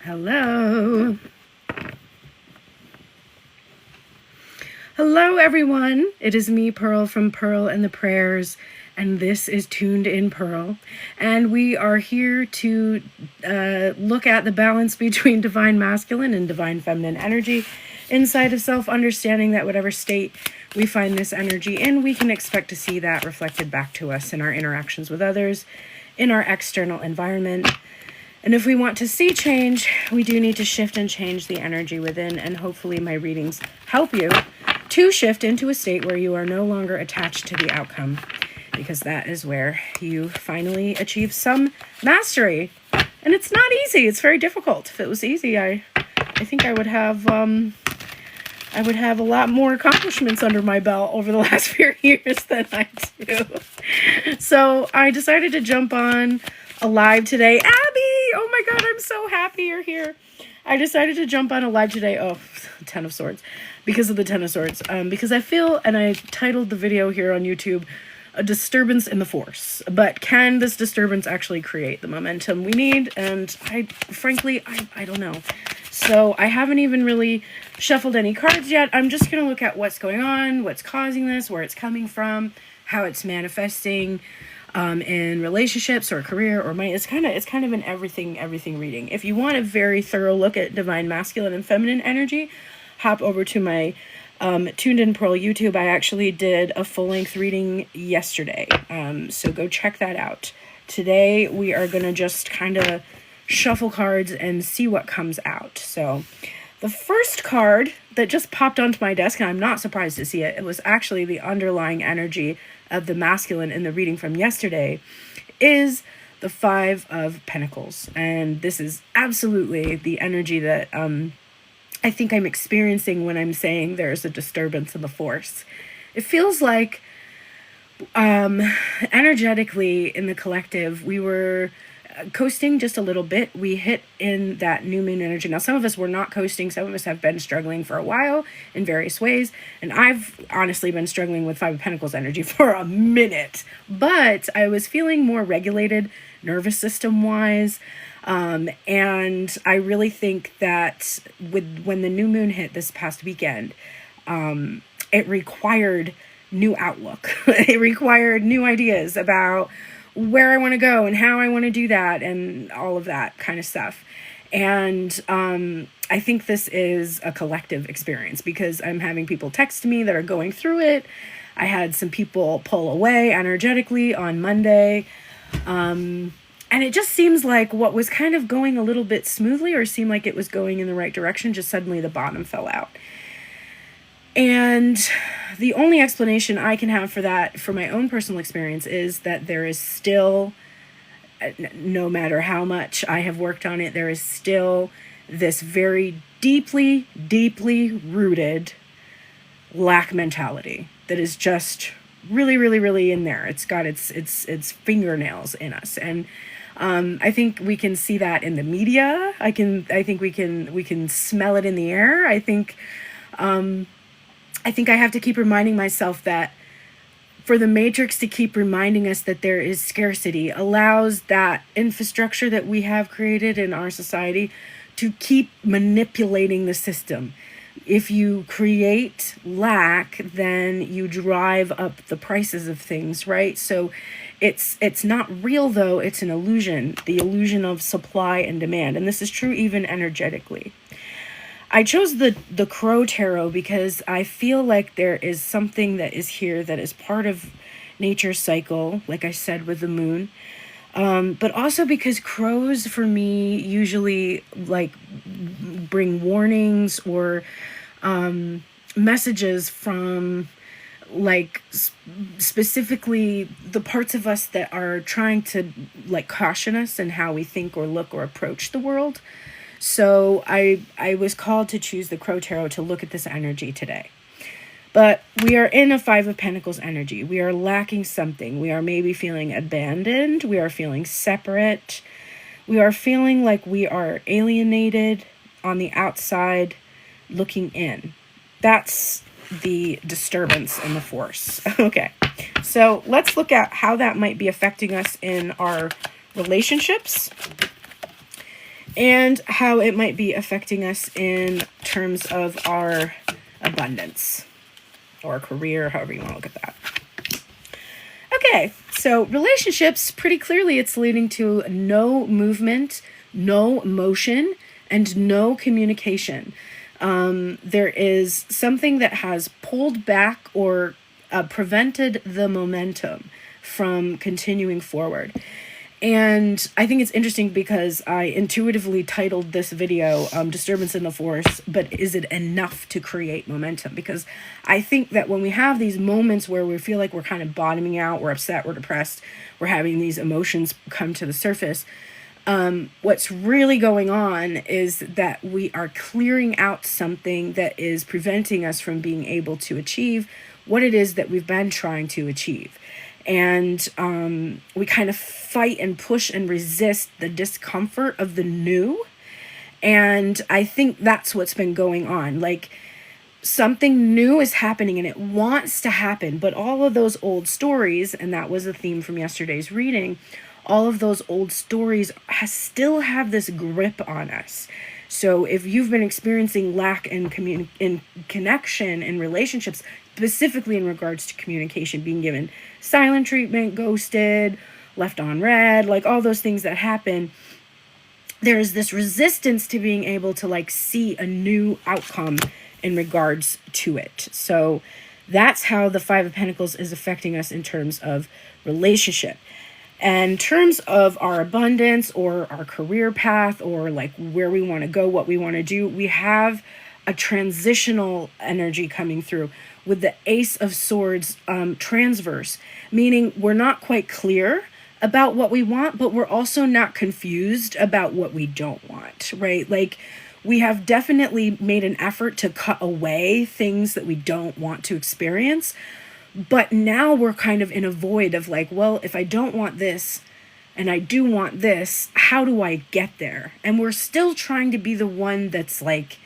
Hello. Hello, everyone. It is me, Pearl, from Pearl and the Prayers, and this is Tuned in Pearl. And we are here to look at the balance between divine masculine and divine feminine energy inside of self, understanding that whatever state we find this energy in, we can expect to see that reflected back to us in our interactions with others, in our external environment. And if we want to see change, we do need to shift and change the energy within, and hopefully my readings help you to shift into a state where you are no longer attached to the outcome, because that is where you finally achieve some mastery. And it's not easy. It's very difficult. If it was easy, I think I would have a lot more accomplishments under my belt over the last few years than I do. So I decided to jump on a live today. Abby! Oh my God, I'm so happy you're here. I decided to jump on a live today. Oh, Ten of Swords. Because of the Ten of Swords. Because I feel, and I titled the video here on YouTube, A Disturbance in the Force. But can this disturbance actually create the momentum we need? And frankly, I don't know. So I haven't even really shuffled any cards yet. I'm just going to look at what's going on, what's causing this, where it's coming from, how it's manifesting in relationships or career or money. It's kind of an everything reading. If you want a very thorough look at divine masculine and feminine energy, hop over to my Tuned in Pearl YouTube. I actually did a full-length reading yesterday. So go check that out. Today we are going to just kind of shuffle cards and see what comes out. So the first card that just popped onto my desk, and I'm not surprised to see it, it was actually the underlying energy of the masculine in the reading from yesterday, is the Five of Pentacles. And this is absolutely the energy that I think I'm experiencing when I'm saying there's a disturbance in the force. It feels like energetically in the collective, we were coasting just a little bit. We hit in that new moon energy. Now, some of us were not coasting. Some of us have been struggling for a while in various ways. And I've honestly been struggling with Five of Pentacles energy for a minute. But I was feeling more regulated nervous system wise. And I really think that when the new moon hit this past weekend, it required new outlook. It required new ideas about where I want to go and how I want to do that and all of that kind of stuff. And I think this is a collective experience because I'm having people text me that are going through it. I had some people pull away energetically on Monday. And it just seems like what was kind of going a little bit smoothly or seemed like it was going in the right direction, just suddenly the bottom fell out. And the only explanation I can have for that, for my own personal experience, is that there is still, no matter how much I have worked on it, there is still this very deeply, deeply rooted lack mentality that is just really, really, really in there. It's got its fingernails in us. And I think we can see that in the media. I think we can smell it in the air. I think I have to keep reminding myself that for the Matrix to keep reminding us that there is scarcity allows that infrastructure that we have created in our society to keep manipulating the system. If you create lack, then you drive up the prices of things, right? So it's not real, though. It's an illusion, the illusion of supply and demand. And this is true even energetically. I chose the Crow Tarot because I feel like there is something that is here that is part of nature's cycle, like I said, with the moon. But also because crows, for me, usually like bring warnings or messages from like specifically the parts of us that are trying to like caution us in how we think or look or approach the world. So I was called to choose the Crow Tarot to look at this energy today. But we are in a Five of Pentacles energy. We are lacking something. We are maybe feeling abandoned. We are feeling separate. We are feeling like we are alienated on the outside looking in. That's the disturbance in the force. Okay, so let's look at how that might be affecting us in our relationships and how it might be affecting us in terms of our abundance or career, however you want to look at that. Okay, so relationships, pretty clearly it's leading to no movement, no motion, and no communication. There is something that has pulled back or prevented the momentum from continuing forward. And I think it's interesting because I intuitively titled this video Disturbance in the Force, but is it enough to create momentum? Because I think that when we have these moments where we feel like we're kind of bottoming out, we're upset, we're depressed, we're having these emotions come to the surface, what's really going on is that we are clearing out something that is preventing us from being able to achieve what it is that we've been trying to achieve. And we kind of fight and push and resist the discomfort of the new. And I think that's what's been going on. Like, something new is happening and it wants to happen, but all of those old stories, and that was a theme from yesterday's reading, all of those old stories still have this grip on us. So if you've been experiencing lack in connection in relationships, specifically in regards to communication, being given silent treatment, ghosted, left on red, like all those things that happen, there's this resistance to being able to like see a new outcome in regards to it. So that's how the Five of Pentacles is affecting us in terms of relationship. And in terms of our abundance or our career path or like where we want to go, what we want to do, we have a transitional energy coming through with the Ace of Swords transverse, meaning we're not quite clear about what we want, but we're also not confused about what we don't want, right? Like, we have definitely made an effort to cut away things that we don't want to experience. But now we're kind of in a void of like, well, if I don't want this and I do want this, how do I get there? And we're still trying to be the one that's like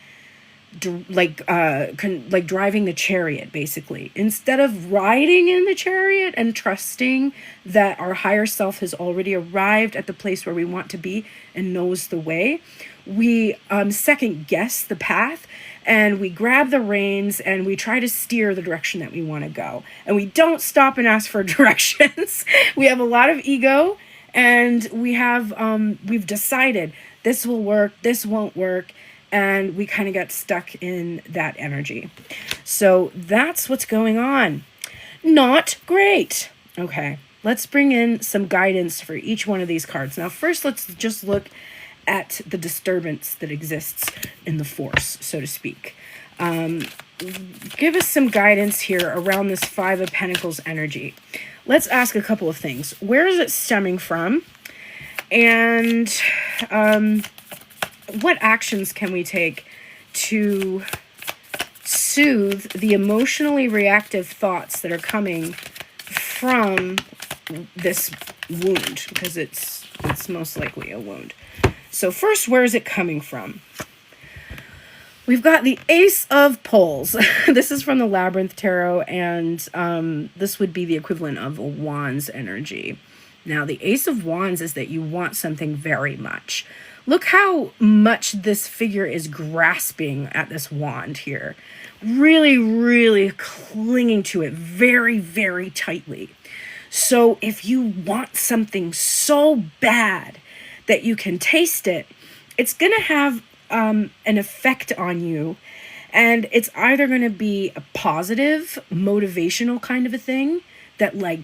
driving the chariot, basically. Instead of riding in the chariot and trusting that our higher self has already arrived at the place where we want to be and knows the way, we second guess the path and we grab the reins and we try to steer the direction that we want to go. And we don't stop and ask for directions. We have a lot of ego, and we've decided this will work, this won't work. And we kind of got stuck in that energy. So that's what's going on. Not great. Okay, let's bring in some guidance for each one of these cards. Now, first, let's just look at the disturbance that exists in the force, so to speak. Give us some guidance here around this Five of Pentacles energy. Let's ask a couple of things. Where is it stemming from? And what actions can we take to soothe the emotionally reactive thoughts that are coming from this wound? Because it's most likely a wound. So first, where is it coming from? We've got the Ace of Poles. This is from the Labyrinth Tarot, and this would be the equivalent of a Wands energy. Now, the Ace of Wands is that you want something very much. Look how much this figure is grasping at this wand here. Really, really clinging to it very, very tightly. So if you want something so bad that you can taste it, it's going to have an effect on you. And it's either going to be a positive, motivational kind of a thing that like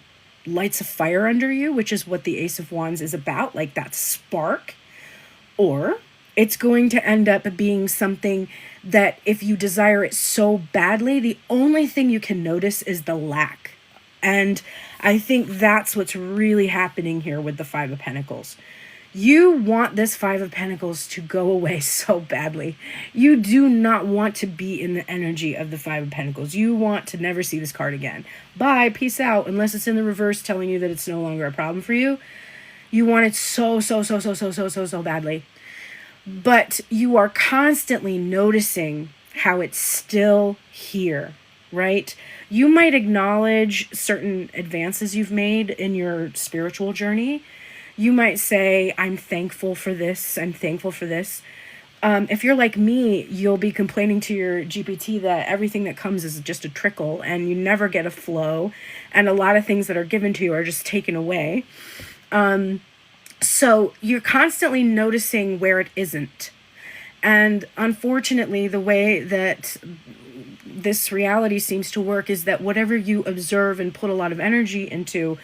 lights a fire under you, which is what the Ace of Wands is about, like that spark. Or it's going to end up being something that if you desire it so badly, the only thing you can notice is the lack. And I think that's what's really happening here with the Five of Pentacles. You want this Five of Pentacles to go away so badly. You do not want to be in the energy of the Five of Pentacles. You want to never see this card again. Bye, peace out, unless it's in the reverse telling you that it's no longer a problem for you. You want it so badly. But you are constantly noticing how it's still here, right? You might acknowledge certain advances you've made in your spiritual journey. You might say, I'm thankful for this. I'm thankful for this. If you're like me, you'll be complaining to your GPT that everything that comes is just a trickle and you never get a flow. And a lot of things that are given to you are just taken away. So you're constantly noticing where it isn't. And unfortunately, the way that this reality seems to work is that whatever you observe and put a lot of energy into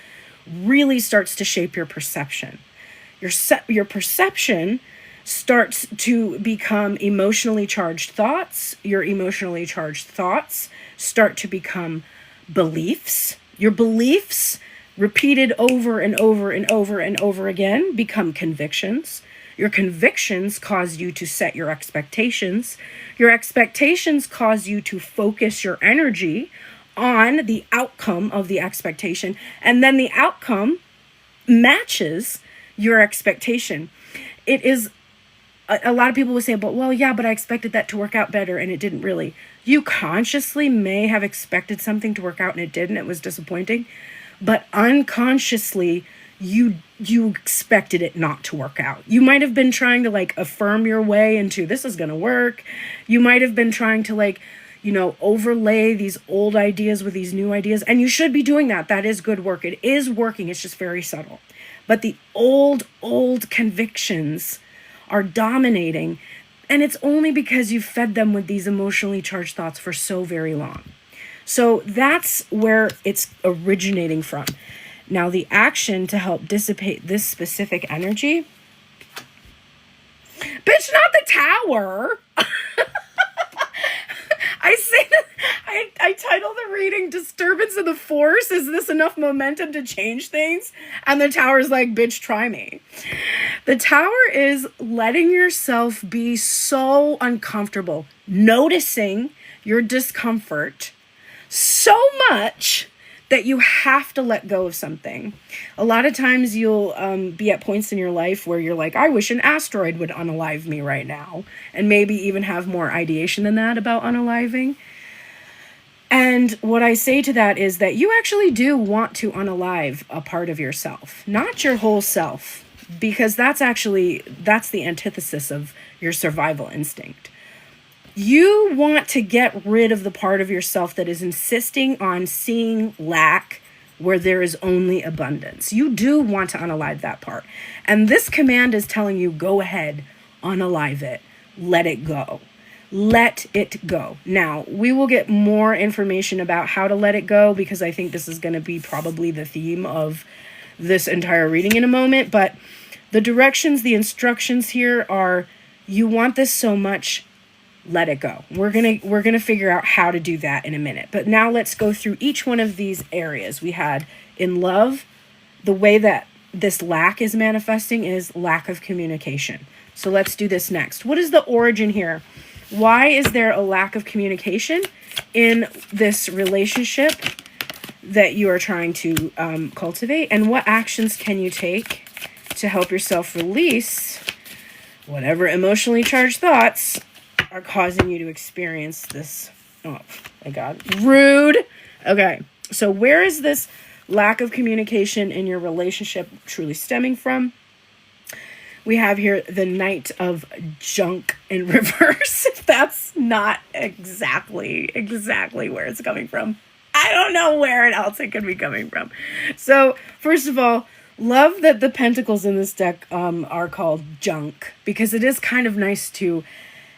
really starts to shape your perception. Your perception starts to become emotionally charged thoughts. Your emotionally charged thoughts start to become beliefs. Your beliefs, repeated over and over and over and over again, become convictions. Your convictions cause you to set your expectations. Your expectations cause you to focus your energy on the outcome of the expectation. And then the outcome matches your expectation. It is, a lot of people will say, but well, yeah, but I expected that to work out better and it didn't really. You consciously may have expected something to work out and it didn't. It was disappointing. But unconsciously, you expected it not to work out. You might have been trying to like affirm your way into this is going to work. You might have been trying to like, overlay these old ideas with these new ideas. And you should be doing that. That is good work. It is working. It's just very subtle. But the old convictions are dominating. And it's only because you've fed them with these emotionally charged thoughts for so very long. So that's where it's originating from. Now, the action to help dissipate this specific energy. Bitch, not the tower. I titled the reading Disturbance in the Force. Is this enough momentum to change things? And the tower's like, bitch, try me. The tower is letting yourself be so uncomfortable, noticing your discomfort so much that you have to let go of something. A lot of times you'll be at points in your life where you're like, I wish an asteroid would unalive me right now. And maybe even have more ideation than that about unaliving. And what I say to that is that you actually do want to unalive a part of yourself, not your whole self, because that's the antithesis of your survival instinct. You want to get rid of the part of yourself that is insisting on seeing lack where there is only abundance. You do want to unalive that part. And this command is telling you, go ahead, unalive it, let it go. Let it go. Now, we will get more information about how to let it go because I think this is going to be probably the theme of this entire reading in a moment. But the directions, the instructions here are, you want this so much, let it go. We're gonna figure out how to do that in a minute. But now let's go through each one of these areas. We had in love, the way that this lack is manifesting is lack of communication. So let's do this next. What is the origin here? Why is there a lack of communication in this relationship that you are trying to cultivate? And what actions can you take to help yourself release whatever emotionally charged thoughts are causing you to experience this? Oh my God, rude. Okay, so where is this lack of communication in your relationship truly stemming from? We have here the Knight of Junk in reverse. If that's not exactly where it's coming from, I don't know where else it could be coming from. So first of all, love that the pentacles in this deck are called junk, because it is kind of nice to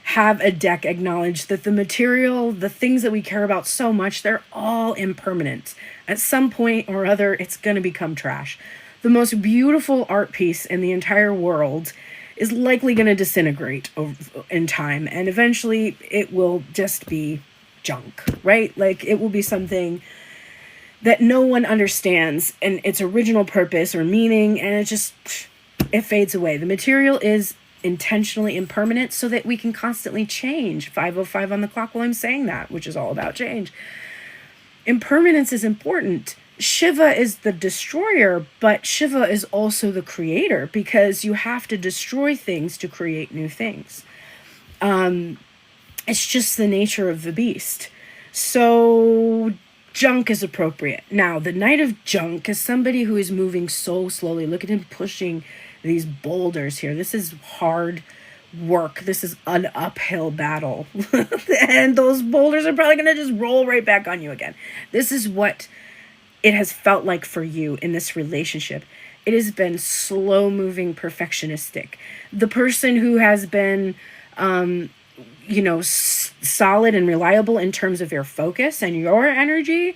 have a deck acknowledge that the material, the things that we care about so much, they're all impermanent. At some point or other, it's going to become trash. The most beautiful art piece in the entire world is likely going to disintegrate in time, and eventually it will just be junk, right? Like, it will be something that no one understands and its original purpose or meaning, and it fades away. The material is intentionally impermanent so that we can constantly change. 5:05 on the clock while I'm saying that, which is all about change. Impermanence is important. Shiva is the destroyer, but Shiva is also the creator, because you have to destroy things to create new things. It's just the nature of the beast. So junk is appropriate. Now, the Knight of Junk is somebody who is moving so slowly. Look at him pushing these boulders here. This is hard work. This is an uphill battle. And those boulders are probably going to just roll right back on you again. This is what it has felt like for you in this relationship. It has been slow moving, perfectionistic. The person who has been, solid and reliable in terms of your focus and your energy,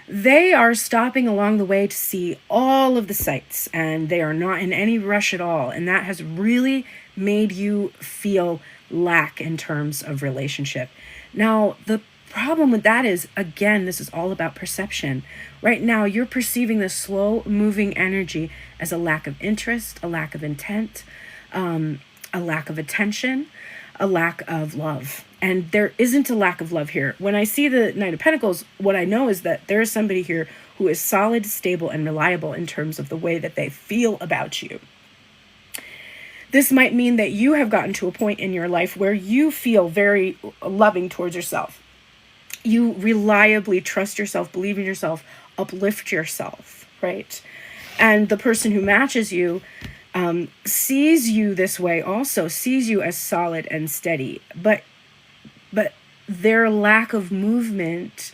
they are stopping along the way to see all of the sights, and they are not in any rush at all. And that has really made you feel lack in terms of relationship. Now, the problem with that is, again, this is all about perception. Right now, you're perceiving the slow moving energy as a lack of interest, a lack of intent, a lack of attention, a lack of love. And there isn't a lack of love here. When I see the Knight of Pentacles, what I know is that there is somebody here who is solid, stable, and reliable in terms of the way that they feel about you. This might mean that you have gotten to a point in your life where you feel very loving towards yourself. You reliably trust yourself, believe in yourself, uplift yourself, right? And the person who matches you sees you this way also, sees you as solid and steady. But their lack of movement,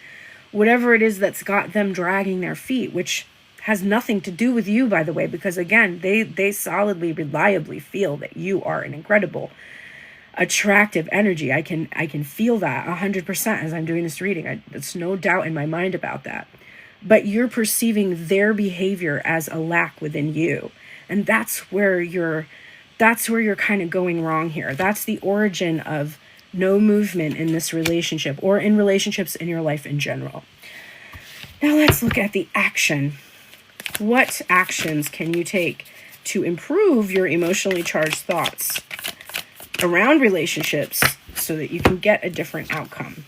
whatever it is that's got them dragging their feet, which has nothing to do with you, by the way, because again, they solidly, reliably feel that you are an incredible, attractive energy. I can feel that 100% as I'm doing this reading. There's no doubt in my mind about that. But you're perceiving their behavior as a lack within you. And that's where you're kind of going wrong here. That's the origin of no movement in this relationship or in relationships in your life in general. Now let's look at the action. What actions can you take to improve your emotionally charged thoughts around relationships so that you can get a different outcome?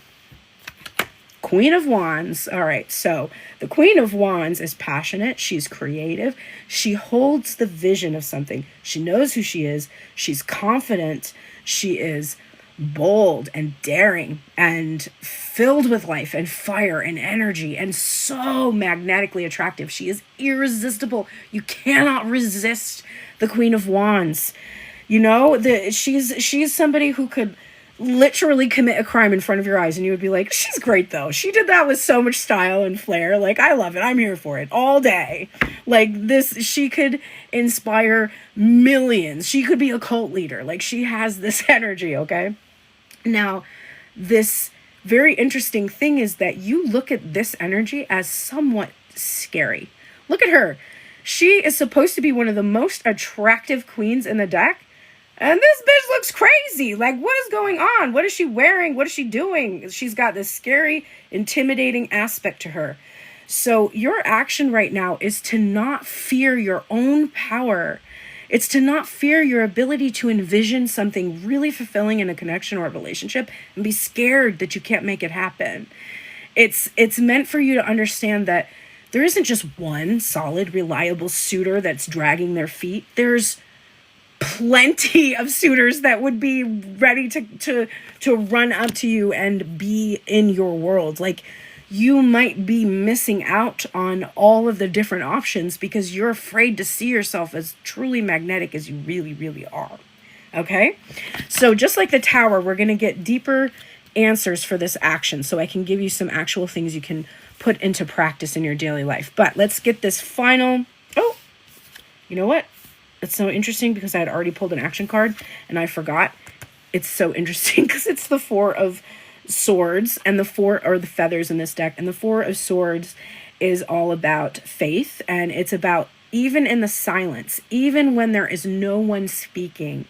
Queen of Wands. All right, so the Queen of Wands is passionate. She's creative. She holds the vision of something. She knows who she is. She's confident. She is bold and daring and filled with life and fire and energy and so magnetically attractive. She is irresistible. You cannot resist the Queen of Wands. She's somebody who could literally commit a crime in front of your eyes and you would be like, she's great though. She did that with so much style and flair. Like, I love it. I'm here for it all day. Like this, she could inspire millions. She could be a cult leader. Like, she has this energy, okay? Now, this very interesting thing is that you look at this energy as somewhat scary. Look at her. She is supposed to be one of the most attractive queens in the deck. And this bitch looks crazy. Like, what is going on? What is she wearing? What is she doing? She's got this scary, intimidating aspect to her. So your action right now is to not fear your own power. It's to not fear your ability to envision something really fulfilling in a connection or a relationship and be scared that you can't make it happen. It's meant for you to understand that there isn't just one solid, reliable suitor that's dragging their feet. There's plenty of suitors that would be ready to run up to you and be in your world. Like, you might be missing out on all of the different options because you're afraid to see yourself as truly magnetic as you really, really are. Okay? So just like the Tower, we're going to get deeper answers for this action so I can give you some actual things you can put into practice in your daily life. But let's get this final... Oh, you know what? It's so interesting because I had already pulled an action card and I forgot. It's so interesting because it's the Four of Swords, and the Four are the feathers in this deck. And the Four of Swords is all about faith, and it's about even in the silence, even when there is no one speaking,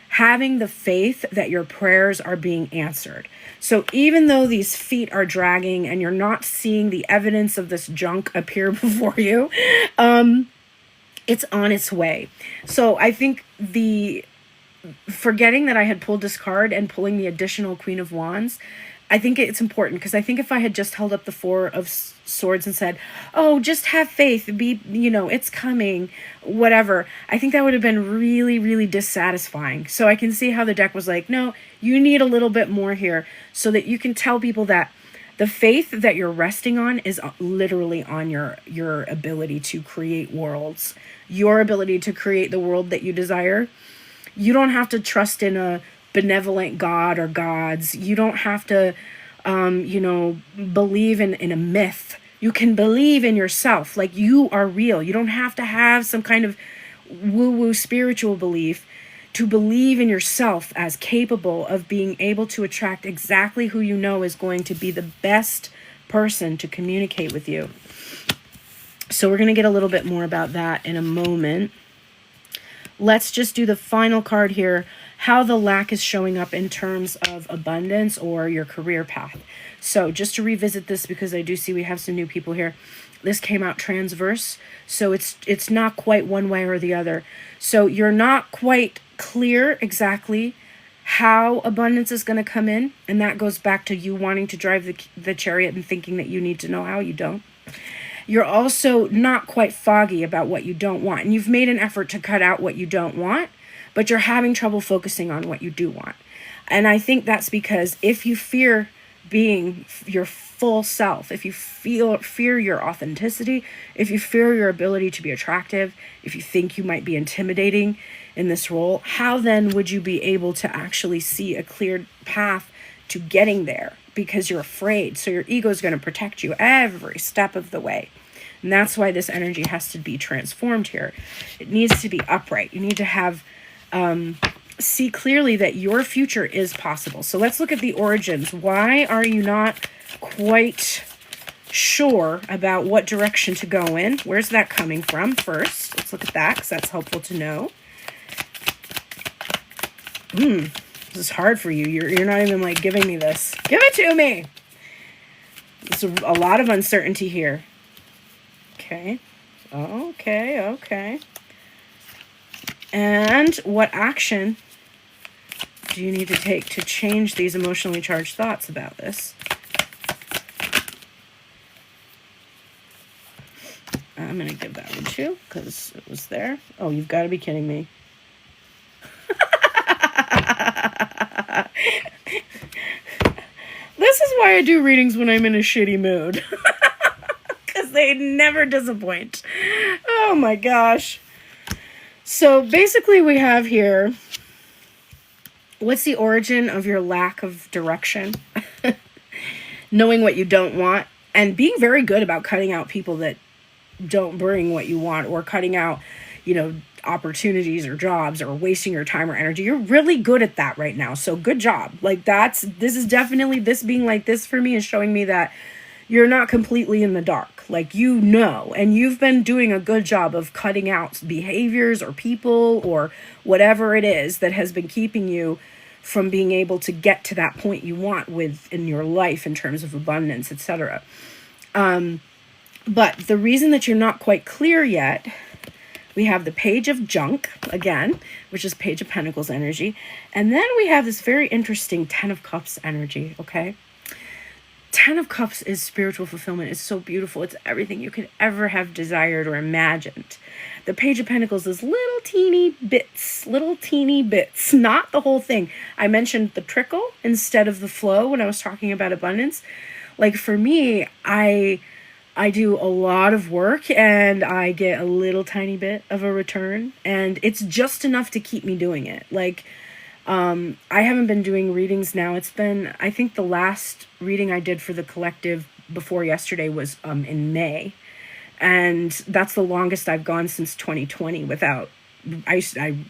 having the faith that your prayers are being answered. So even though these feet are dragging and you're not seeing the evidence of this junk appear before you, it's on its way. So I think forgetting that I had pulled this card and pulling the additional Queen of Wands, I think it's important because I think if I had just held up the Four of Swords and said, oh, just have faith, it's coming, whatever, I think that would have been really, really dissatisfying. So I can see how the deck was like, no, you need a little bit more here so that you can tell people that The faith that you're resting on is literally on your ability to create worlds, your ability to create the world that you desire. You don't have to trust in a benevolent god or gods. You don't have to, believe in a myth. You can believe in yourself. Like, you are real. You don't have to have some kind of woo-woo spiritual belief to believe in yourself as capable of being able to attract exactly who you know is going to be the best person to communicate with you. So we're going to get a little bit more about that in a moment. Let's just do the final card here, how the lack is showing up in terms of abundance or your career path. So just to revisit this, because I do see we have some new people here. This came out transverse, so it's not quite one way or the other. So you're not quite clear exactly how abundance is going to come in, and that goes back to you wanting to drive the chariot and thinking that you need to know how. You don't. You're also not quite foggy about what you don't want, and you've made an effort to cut out what you don't want, but you're having trouble focusing on what you do want. And I think that's because if you fear being your full self, if you fear your authenticity, if you fear your ability to be attractive, if you think you might be intimidating in this role, how then would you be able to actually see a clear path to getting there? Because you're afraid. So your ego is going to protect you every step of the way. And that's why this energy has to be transformed here. It needs to be upright. You need to have see clearly that your future is possible. So let's look at the origins. Why are you not quite sure about what direction to go in? Where's that coming from first? Let's look at that, because that's helpful to know. This is hard for you. You're not even like giving me this. Give it to me. There's a lot of uncertainty here. Okay. Okay. And what action do you need to take to change these emotionally charged thoughts about this? I'm going to give that one too, because it was there. Oh, you've got to be kidding me. This is why I do readings when I'm in a shitty mood. Because they never disappoint. Oh my gosh. So basically we have here, what's the origin of your lack of direction? Knowing what you don't want and being very good about cutting out people that don't bring what you want, or cutting out, opportunities or jobs, or wasting your time or energy. You're really good at that right now. So good job. Like this is definitely, this being like this for me is showing me that you're not completely in the dark. Like, and you've been doing a good job of cutting out behaviors or people or whatever it is that has been keeping you from being able to get to that point you want in your life in terms of abundance, etc. But the reason that you're not quite clear yet, we have the Page of Junk again, which is Page of Pentacles energy. And then we have this very interesting Ten of Cups energy, okay? Ten of Cups is spiritual fulfillment. It's so beautiful. It's everything you could ever have desired or imagined. The Page of Pentacles is little teeny bits, not the whole thing. I mentioned the trickle instead of the flow when I was talking about abundance. Like, for me, I do a lot of work and I get a little tiny bit of a return, and it's just enough to keep me doing it. Like, I haven't been doing readings now. It's been, I think the last reading I did for the collective before yesterday was in May. And that's the longest I've gone since 2020 without, I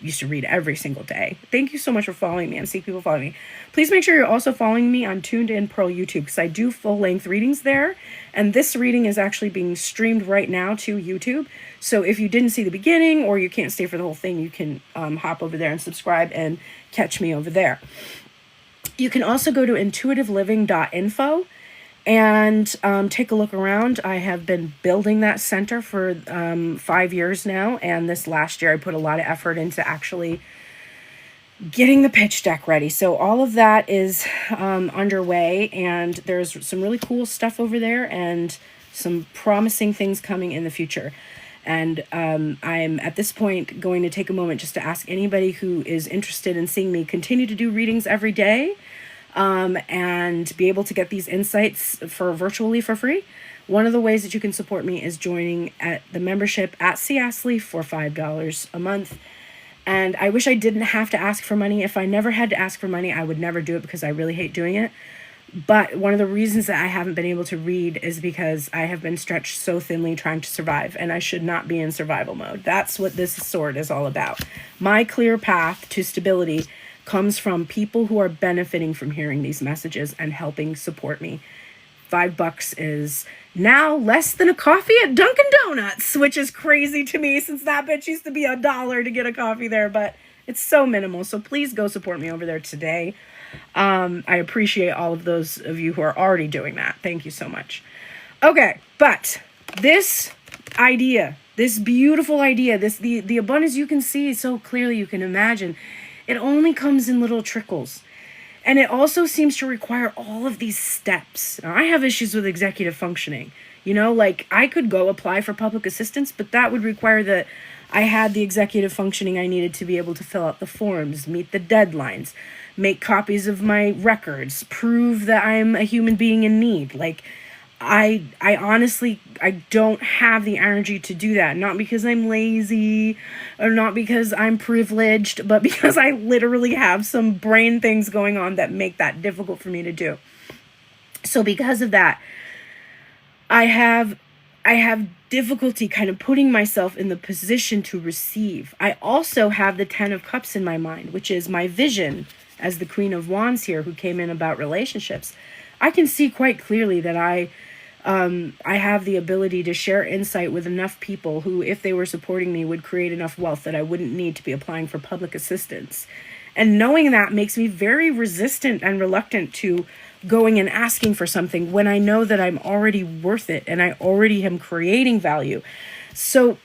used to read every single day. Thank you so much for following me. I'm seeing people following me. Please make sure you're also following me on Tuned In Pearl YouTube, because I do full-length readings there. And this reading is actually being streamed right now to YouTube. So if you didn't see the beginning or you can't stay for the whole thing, you can hop over there and subscribe and catch me over there. You can also go to intuitiveliving.info and take a look around. I have been building that center for 5 years now, and this last year I put a lot of effort into actually getting the pitch deck ready. So all of that is underway, and there's some really cool stuff over there and some promising things coming in the future. And I'm at this point going to take a moment just to ask anybody who is interested in seeing me continue to do readings every day. and be able to get these insights virtually for free. One of the ways that you can support me is joining at the membership at C. Astley for $5 a month. And I wish I didn't have to ask for money. If I never had to ask for money, I would never do it because I really hate doing it. But one of the reasons that I haven't been able to read is because I have been stretched so thinly trying to survive, and I should not be in survival mode. That's what this sword is all about. My clear path to stability comes from people who are benefiting from hearing these messages and helping support me. $5 is now less than a coffee at Dunkin' Donuts, which is crazy to me since that bitch used to be $1 to get a coffee there, but it's so minimal. So please go support me over there today. I appreciate all of those of you who are already doing that. Thank you so much. Okay, but this idea, this beautiful idea, the abundance you can see so clearly, you can imagine, it only comes in little trickles. And it also seems to require all of these steps. Now, I have issues with executive functioning. You know, like I could go apply for public assistance, but that would require that I had the executive functioning I needed to be able to fill out the forms, meet the deadlines, make copies of my records, prove that I'm a human being in need. Like, I honestly, I don't have the energy to do that. Not because I'm lazy or not because I'm privileged, but because I literally have some brain things going on that make that difficult for me to do. So because of that, I have difficulty kind of putting myself in the position to receive. I also have the 10 of Cups in my mind, which is my vision as the Queen of Wands here, who came in about relationships. I can see quite clearly that I have the ability to share insight with enough people who, if they were supporting me, would create enough wealth that I wouldn't need to be applying for public assistance. And knowing that makes me very resistant and reluctant to going and asking for something when I know that I'm already worth it and I already am creating value. So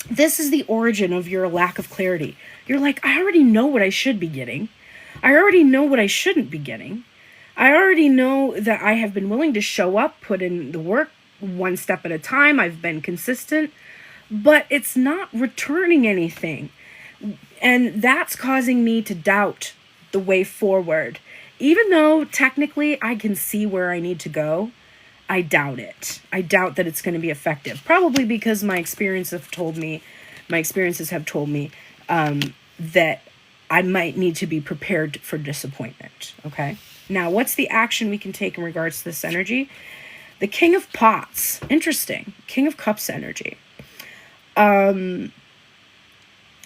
this is the origin of your lack of clarity. You're like, I already know what I should be getting. I already know what I shouldn't be getting. I already know that I have been willing to show up, put in the work one step at a time. I've been consistent, but it's not returning anything. And that's causing me to doubt the way forward. Even though technically I can see where I need to go, I doubt it. I doubt that it's going to be effective. Probably because my experiences have told me that I might need to be prepared for disappointment. Okay. Now, what's the action we can take in regards to this energy? The King of Pots. Interesting. King of Cups energy.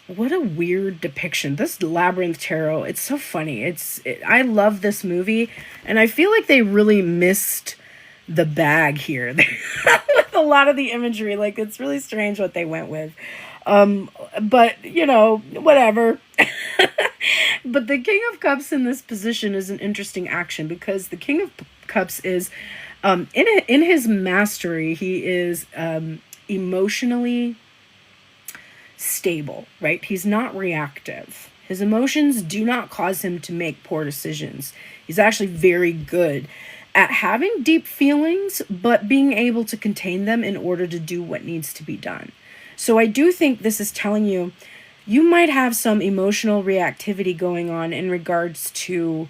What a weird depiction. This Labyrinth Tarot, it's so funny. I love this movie, and I feel like they really missed the bag here with a lot of the imagery. Like, it's really strange what they went with. But, you know, whatever. But the King of Cups in this position is an interesting action because the King of Cups is, in his mastery, he is emotionally stable, right? He's not reactive. His emotions do not cause him to make poor decisions. He's actually very good at having deep feelings, but being able to contain them in order to do what needs to be done. So I do think this is telling you, you might have some emotional reactivity going on in regards to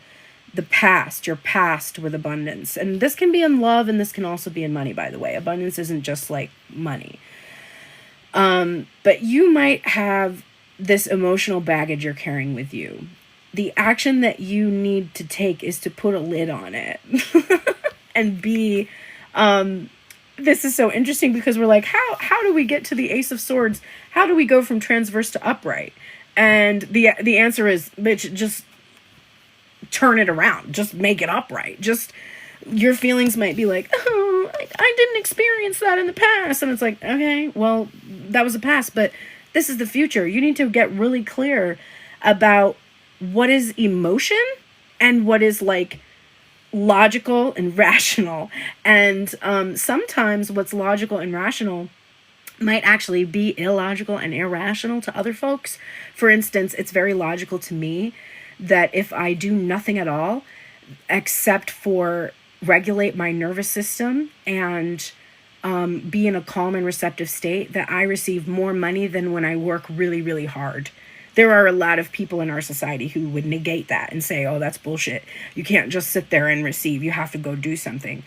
the past, your past with abundance. And this can be in love, and this can also be in money, by the way. Abundance isn't just like money. But you might have this emotional baggage you're carrying with you. The action that you need to take is to put a lid on it. And be, this is so interesting because we're like, how do we get to the Ace of Swords? How do we go from transverse to upright? And the answer is, bitch, just turn it around. Just make it upright. Just, your feelings might be like, oh, I didn't experience that in the past. And it's like, okay, well, that was the past, but this is the future. You need to get really clear about what is emotion and what is like logical and rational. And sometimes what's logical and rational might actually be illogical and irrational to other folks. For instance, it's very logical to me that if I do nothing at all except for regulate my nervous system and be in a calm and receptive state, that I receive more money than when I work really, really hard. there are a lot of people in our society who would negate that and say, oh, that's bullshit. You can't just sit there and receive. You have to go do something.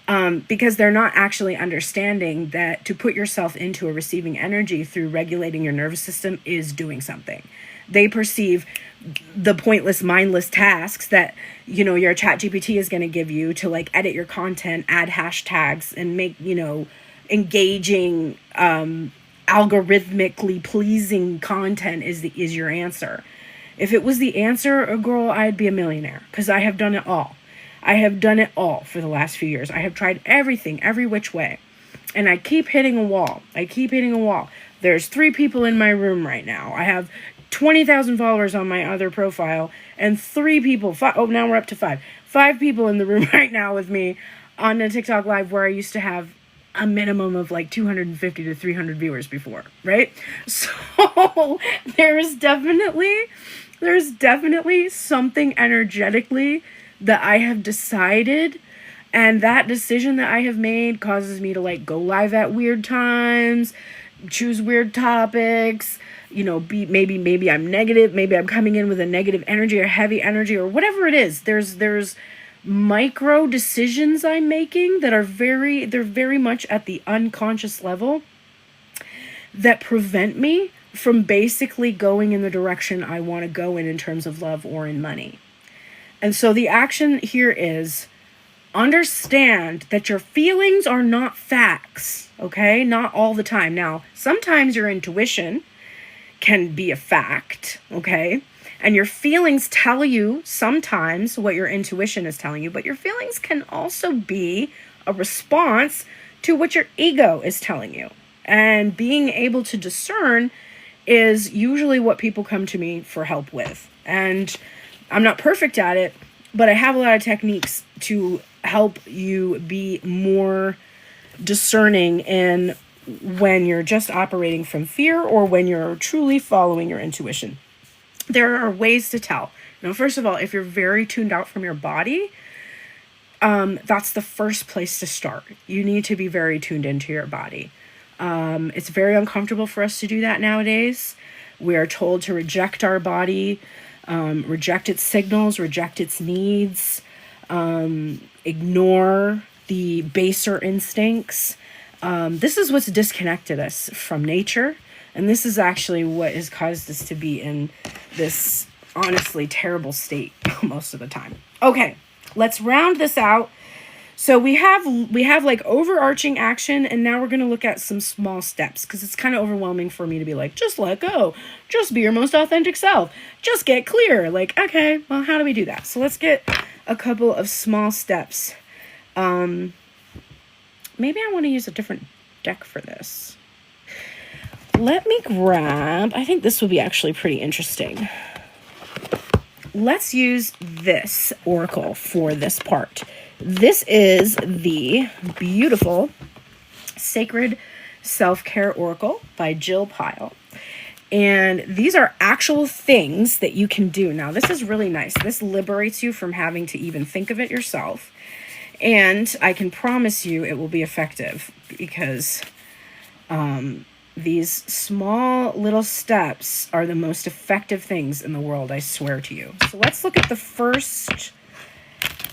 Because they're not actually understanding that to put yourself into a receiving energy through regulating your nervous system is doing something. They perceive the pointless, mindless tasks that, you know, your chat GPT is going to give you to like edit your content, add hashtags, and make, you know, engaging, algorithmically pleasing content is your answer. If it was the answer, girl, I'd be a millionaire, because I have done it all. I have done it all for the last few years. I have tried everything, every which way. And I keep hitting a wall. There's 3 people in my room right now. I have 20,000 followers on my other profile, and 3 people, now we're up to 5. 5 people in the room right now with me on a TikTok live, where I used to have a minimum of like 250 to 300 viewers before, right? So there's definitely something energetically that I have decided, and that decision that I have made causes me to like go live at weird times, choose weird topics, you know, maybe I'm negative, maybe I'm coming in with a negative energy or heavy energy or whatever it is. There's micro decisions I'm making that are they're very much at the unconscious level that prevent me from basically going in the direction I want to go in terms of love or in money. And so the action here is understand that your feelings are not facts, okay? Not all the time. Now, sometimes your intuition can be a fact, okay? And your feelings tell you sometimes what your intuition is telling you, but your feelings can also be a response to what your ego is telling you. And being able to discern is usually what people come to me for help with. And I'm not perfect at it, but I have a lot of techniques to help you be more discerning in when you're just operating from fear or when you're truly following your intuition. There are ways to tell. Now, first of all, if you're very tuned out from your body, that's the first place to start. You need to be very tuned into your body. It's very uncomfortable for us to do that nowadays. We are told to reject our body, reject its signals, reject its needs, ignore the baser instincts. This is what's disconnected us from nature. And this is actually what has caused us to be in this honestly terrible state most of the time. Okay, let's round this out. So we have like overarching action, and now we're going to look at some small steps, because it's kind of overwhelming for me to be like, just let go, just be your most authentic self, just get clear. Like, okay, well, how do we do that? So let's get a couple of small steps. Maybe I want to use a different deck for this. Let me grab, I think this will be actually pretty interesting. Let's use this oracle for this part. This is the beautiful Sacred Self-Care Oracle by Jill Pyle. And these are actual things that you can do. Now, this is really nice. This liberates you from having to even think of it yourself. And I can promise you it will be effective, because these small little steps are the most effective things in the world, I swear to you. So let's look at the first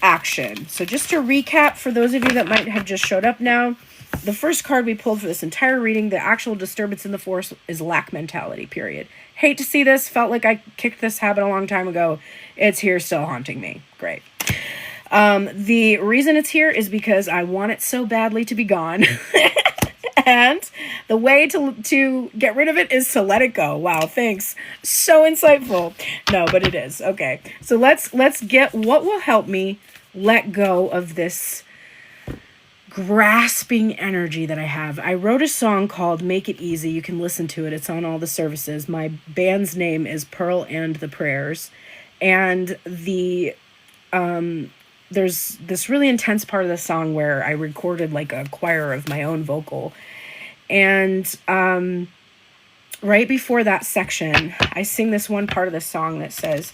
action. So just to recap, for those of you that might have just showed up now, the first card we pulled for this entire reading, the actual disturbance in the force, is lack mentality, period. Hate to see this. Felt like I kicked this habit a long time ago. It's here, still haunting me. Great. The reason it's here is because I want it so badly to be gone. And the way to get rid of it is to let it go. Wow, thanks. So insightful. No, but it is. Okay. So let's get what will help me let go of this grasping energy that I have. I wrote a song called Make It Easy. You can listen to it. It's on all the services. My band's name is Pearl and the Prayers. And there's this really intense part of the song where I recorded like a choir of my own vocal. And right before that section, I sing this one part of the song that says,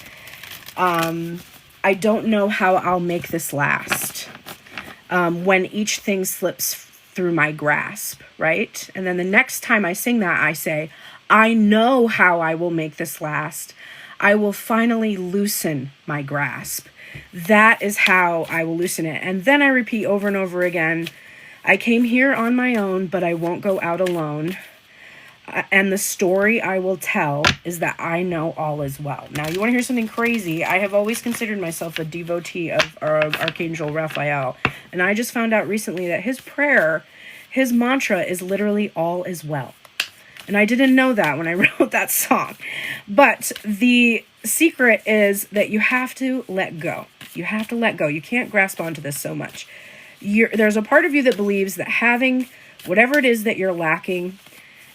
I don't know how I'll make this last. When each thing slips through my grasp, right? And then the next time I sing that, I say, I know how I will make this last. I will finally loosen my grasp. That is how I will loosen it. And then I repeat over and over again, I came here on my own, but I won't go out alone. And the story I will tell is that I know all is well. Now, you want to hear something crazy? I have always considered myself a devotee of Archangel Raphael. And I just found out recently that his prayer, his mantra is literally all is well. And I didn't know that when I wrote that song. But the secret is that you have to let go. You have to let go. You can't grasp onto this so much. There's a part of you that believes that having whatever it is that you're lacking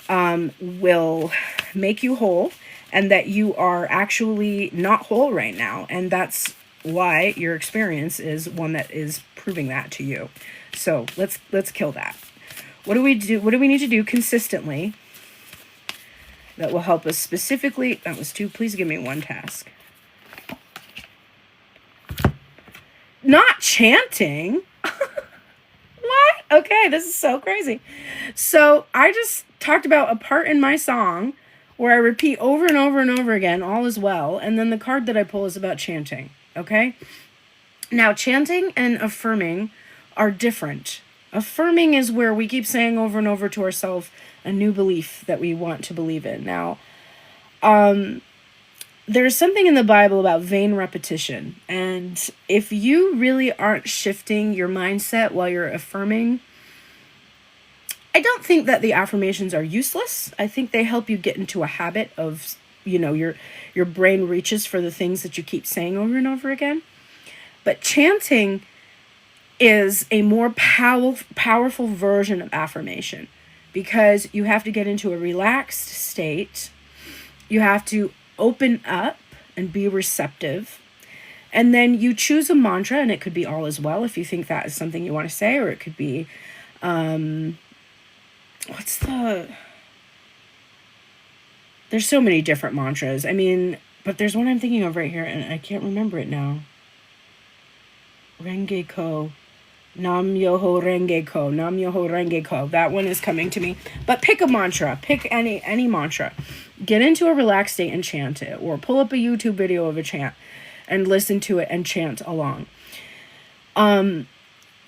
will make you whole, and that you are actually not whole right now. And that's why your experience is one that is proving that to you. So let's kill that. What do we do? What do we need to do consistently that will help us specifically? That was two. Please give me one task. Not chanting. What? Okay, this is so crazy. So I just talked about a part in my song where I repeat over and over and over again, all is well. And then the card that I pull is about chanting. Okay? Now, chanting and affirming are different. Affirming is where we keep saying over and over to ourselves a new belief that we want to believe in. Now, there's something in the Bible about vain repetition. And if you really aren't shifting your mindset while you're affirming, I don't think that the affirmations are useless. I think they help you get into a habit of, your brain reaches for the things that you keep saying over and over again. But chanting is a more powerful version of affirmation, because you have to get into a relaxed state. You have to open up and be receptive. And then you choose a mantra, and it could be all is well if you think that is something you want to say, or it could be, there's so many different mantras. But there's one I'm thinking of right here, and I can't remember it now. Renge Ko. Nam Yoho Renge Ko. Nam Yoho Renge Ko. That one is coming to me. But pick a mantra. Pick any mantra. Get into a relaxed state and chant it. Or pull up a YouTube video of a chant and listen to it and chant along.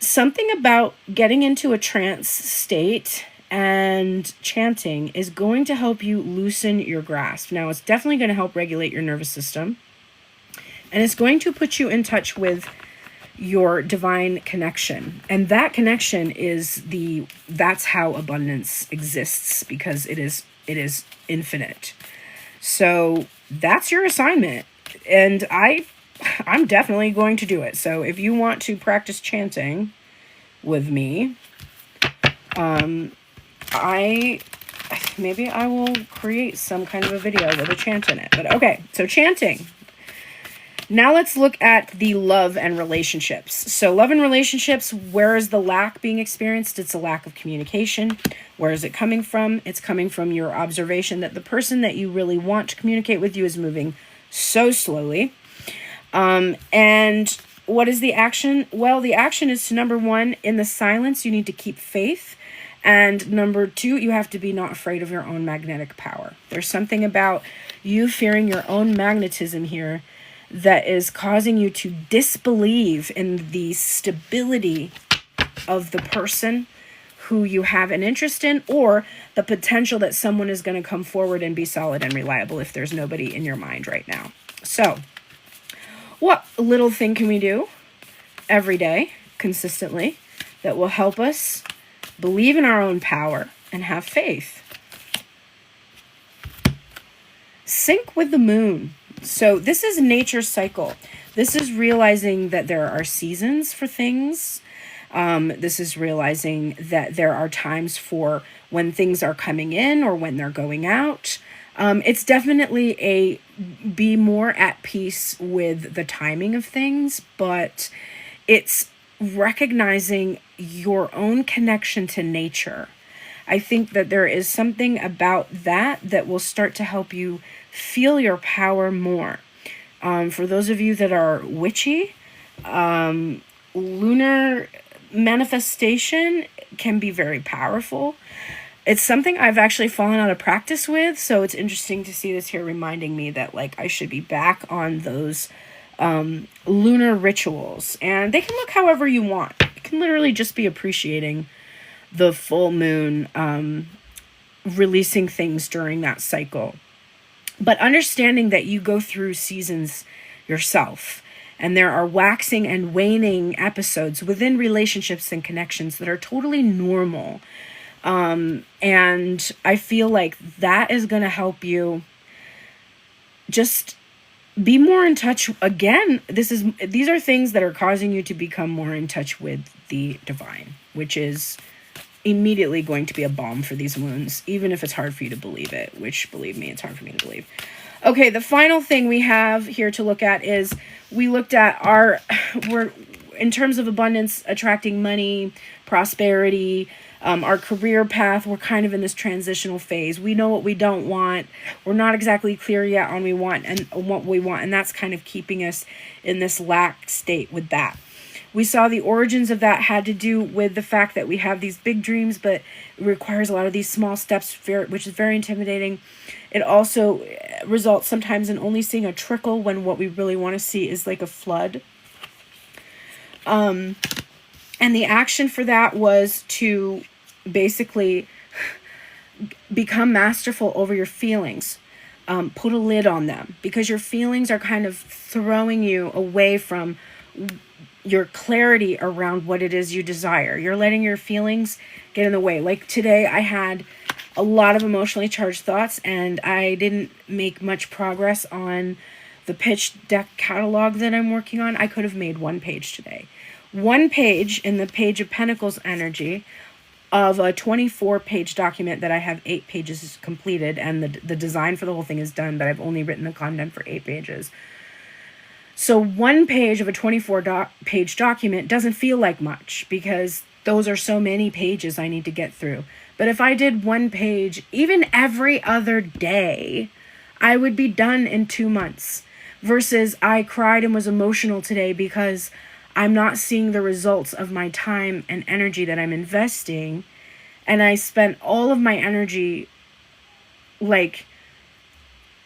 Something about getting into a trance state and chanting is going to help you loosen your grasp. Now, it's definitely going to help regulate your nervous system. And it's going to put you in touch with your divine connection. And that connection that's how abundance exists, because it is infinite. So that's your assignment. And I'm definitely going to do it. So if you want to practice chanting with me, maybe I will create some kind of a video with a chant in it. But okay, so chanting. Now let's look at the love and relationships. So love and relationships, where is the lack being experienced? It's a lack of communication. Where is it coming from? It's coming from your observation that the person that you really want to communicate with you is moving so slowly. And what is the action? Well, the action is to, number one, in the silence, you need to keep faith. And number two, you have to be not afraid of your own magnetic power. There's something about you fearing your own magnetism here that is causing you to disbelieve in the stability of the person who you have an interest in, or the potential that someone is going to come forward and be solid and reliable if there's nobody in your mind right now. So, what little thing can we do every day, consistently, that will help us believe in our own power and have faith? Sync with the moon. So this is nature's cycle. This is realizing that there are seasons for things. This is realizing that there are times for when things are coming in or when they're going out. It's definitely be more at peace with the timing of things, but it's recognizing your own connection to nature. I think that there is something about that will start to help you feel your power more. For those of you that are witchy, lunar manifestation can be very powerful. It's something I've actually fallen out of practice with, so it's interesting to see this here reminding me that like I should be back on those lunar rituals. And they can look however you want. It can literally just be appreciating the full moon, releasing things during that cycle. But understanding that you go through seasons yourself. And there are waxing and waning episodes within relationships and connections that are totally normal. And I feel like that is going to help you just be more in touch. Again, these are things that are causing you to become more in touch with the divine, which is immediately going to be a balm for these wounds, even if it's hard for you to believe it, which, believe me, it's hard for me to believe. Okay, the final thing we have here to look at is we looked at we're in terms of abundance, attracting money, prosperity, our career path. We're kind of in this transitional phase. We know what we don't want. We're not exactly clear yet on what we want, and that's kind of keeping us in this lack state with that. We saw the origins of that had to do with the fact that we have these big dreams, but it requires a lot of these small steps, which is very intimidating. It also results sometimes in only seeing a trickle when what we really want to see is like a flood. And the action for that was to basically become masterful over your feelings. Put a lid on them, because your feelings are kind of throwing you away from your clarity around what it is you desire. You're letting your feelings get in the way. Like today, I had a lot of emotionally charged thoughts, and I didn't make much progress on the pitch deck catalog that I'm working on. I could have made one page today. One page in the Page of Pentacles energy of a 24-page document that I have 8 pages completed, and the design for the whole thing is done, but I've only written the content for 8 pages. So one page of a 24-page document doesn't feel like much, because those are so many pages I need to get through. But if I did one page, even every other day, I would be done in 2 months. Versus I cried and was emotional today because I'm not seeing the results of my time and energy that I'm investing. And I spent all of my energy like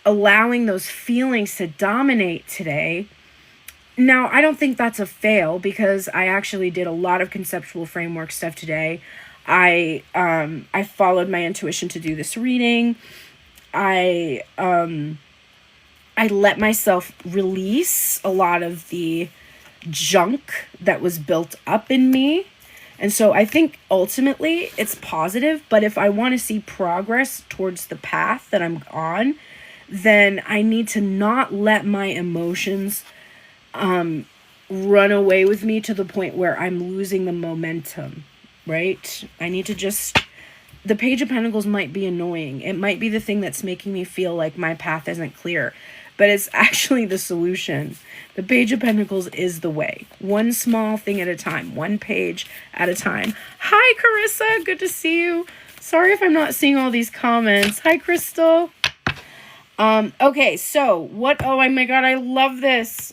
allowing those feelings to dominate today. Now, I don't think that's a fail, because I actually did a lot of conceptual framework stuff today. I followed my intuition to do this reading. I let myself release a lot of the junk that was built up in me. And so I think ultimately it's positive, but if I want to see progress towards the path that I'm on, then I need to not let my emotions run away with me to the point where I'm losing the momentum, right? I need to just... The Page of Pentacles might be annoying. It might be the thing that's making me feel like my path isn't clear, but it's actually the solution. The Page of Pentacles is the way. One small thing at a time, one page at a time. Hi, Carissa. Good to see you. Sorry if I'm not seeing all these comments. Hi, Crystal. Okay, so what... Oh my God, I love this.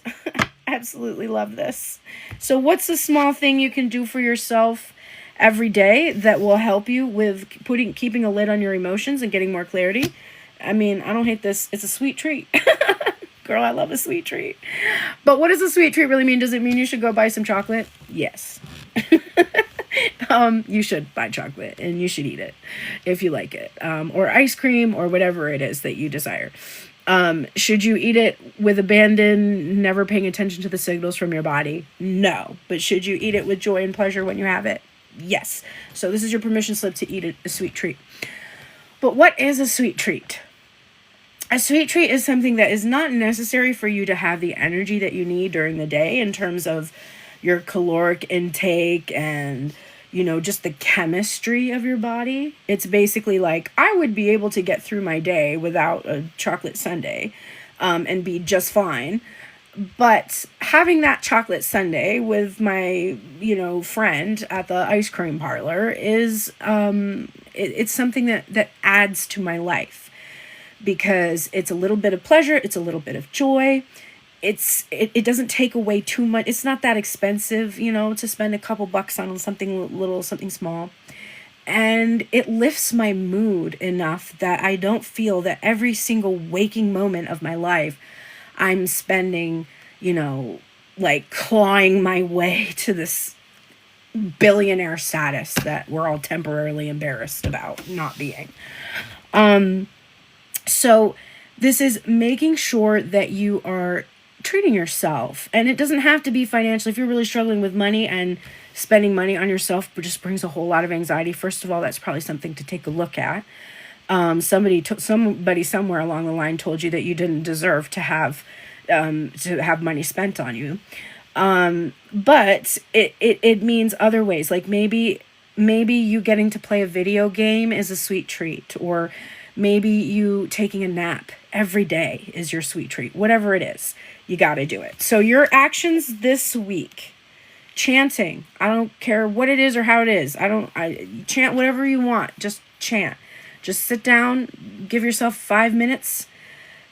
Absolutely love this. So what's the small thing you can do for yourself every day that will help you with keeping a lid on your emotions and getting more clarity? I mean, I don't hate this. It's a sweet treat. Girl, I love a sweet treat. But what does a sweet treat really mean? Does it mean you should go buy some chocolate? Yes. You should buy chocolate and you should eat it if you like it. Or ice cream or whatever it is that you desire. Should you eat it with abandon, never paying attention to the signals from your body? No. But should you eat it with joy and pleasure when you have it? Yes. So this is your permission slip to eat a sweet treat. But what is a sweet treat? A sweet treat is something that is not necessary for you to have the energy that you need during the day in terms of your caloric intake and, you know, just the chemistry of your body. It's basically like, I would be able to get through my day without a chocolate sundae, and be just fine. But having that chocolate sundae with my, friend at the ice cream parlor is, it's something that adds to my life, because it's a little bit of pleasure. It's a little bit of joy. It doesn't take away too much. It's not that expensive, to spend a couple bucks on something little, something small. And it lifts my mood enough that I don't feel that every single waking moment of my life I'm spending, like clawing my way to this billionaire status that we're all temporarily embarrassed about not being. So this is making sure that you are treating yourself. And it doesn't have to be financially. If you're really struggling with money and spending money on yourself just brings a whole lot of anxiety, first of all, that's probably something to take a look at. Somebody somewhere along the line told you that you didn't deserve to have money spent on you. But it means other ways. Like maybe you getting to play a video game is a sweet treat, or maybe you taking a nap every day is your sweet treat. Whatever it is, you got to do it. So your actions this week: chanting. I don't care what it is or how it is. I chant whatever you want. Just chant. Just sit down, give yourself 5 minutes,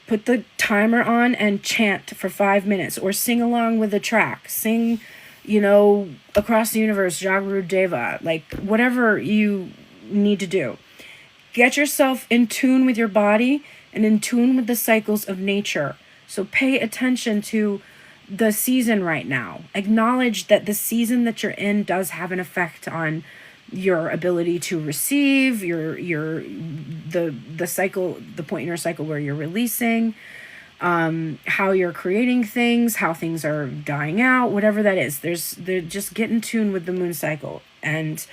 put the timer on and chant for 5 minutes, or sing along with the track. Sing, Across the Universe, Jagru Deva, like whatever you need to do. Get yourself in tune with your body and in tune with the cycles of nature. So pay attention to the season right now. Acknowledge that the season that you're in does have an effect on your ability to receive, the cycle, the point in your cycle where you're releasing, how you're creating things, how things are dying out, whatever that is. They're just get in tune with the moon cycle and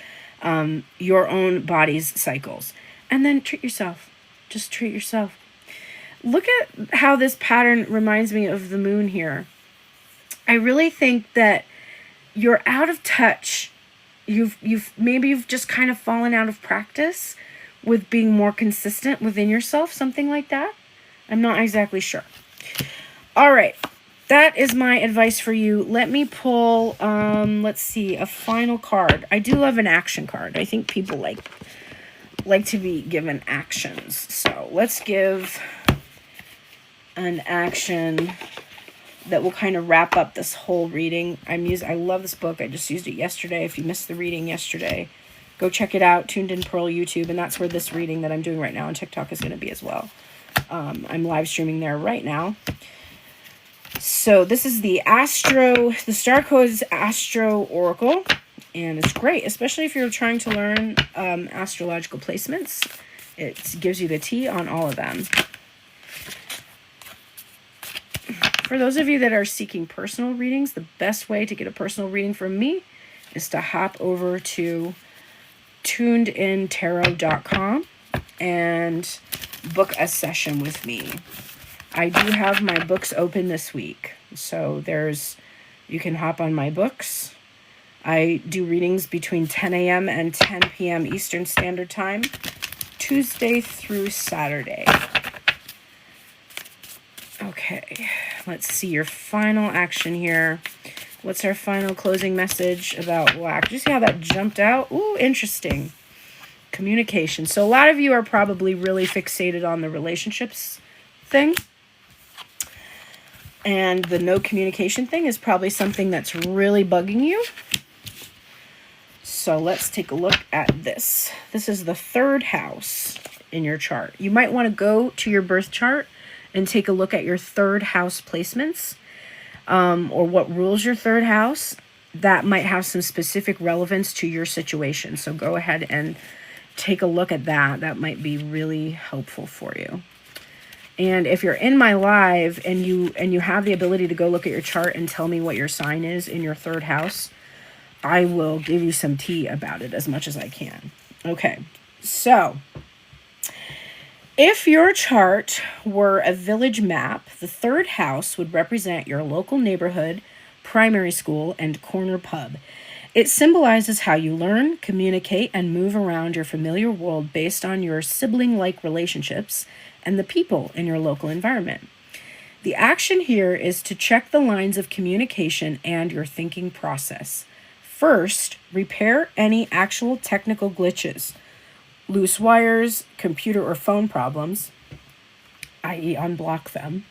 your own body's cycles. And then treat yourself. Just treat yourself. Look at how this pattern reminds me of the moon here. I really think that you're out of touch. You've just kind of fallen out of practice with being more consistent within yourself, something like that. I'm not exactly sure. All right. That is my advice for you. Let me pull, let's see, a final card. I do love an action card. I think people like to be given actions. So let's give an action that will kind of wrap up this whole reading. I love this book. I just used it yesterday. If you missed the reading yesterday, go check it out. Tuned in Pearl YouTube, and that's where this reading that I'm doing right now on TikTok is going to be as well. I'm live streaming there right now. So this is the Star Codes Astro Oracle, and it's great, especially if you're trying to learn astrological placements. It gives you the tea on all of them. For those of you that are seeking personal readings, the best way to get a personal reading from me is to hop over to turnedintarot.com and book a session with me. I do have my books open this week, so you can hop on my books. I do readings between 10 a.m. and 10 p.m. Eastern Standard Time, Tuesday through Saturday. Okay, let's see your final action here. What's our final closing message about lack? Did you see how that jumped out? Ooh, interesting. Communication. So a lot of you are probably really fixated on the relationships thing. And the no communication thing is probably something that's really bugging you. So let's take a look at this. This is the third house in your chart. You might want to go to your birth chart and take a look at your third house placements, or what rules your third house. That might have some specific relevance to your situation. So go ahead and take a look at that. That might be really helpful for you. And if you're in my live and you have the ability to go look at your chart and tell me what your sign is in your third house, I will give you some tea about it as much as I can. Okay, so if your chart were a village map, the third house would represent your local neighborhood, primary school, and corner pub. It symbolizes how you learn, communicate, and move around your familiar world based on your sibling-like relationships and the people in your local environment. The action here is to check the lines of communication and your thinking process. First, repair any actual technical glitches, loose wires, computer or phone problems, i.e. unblock them.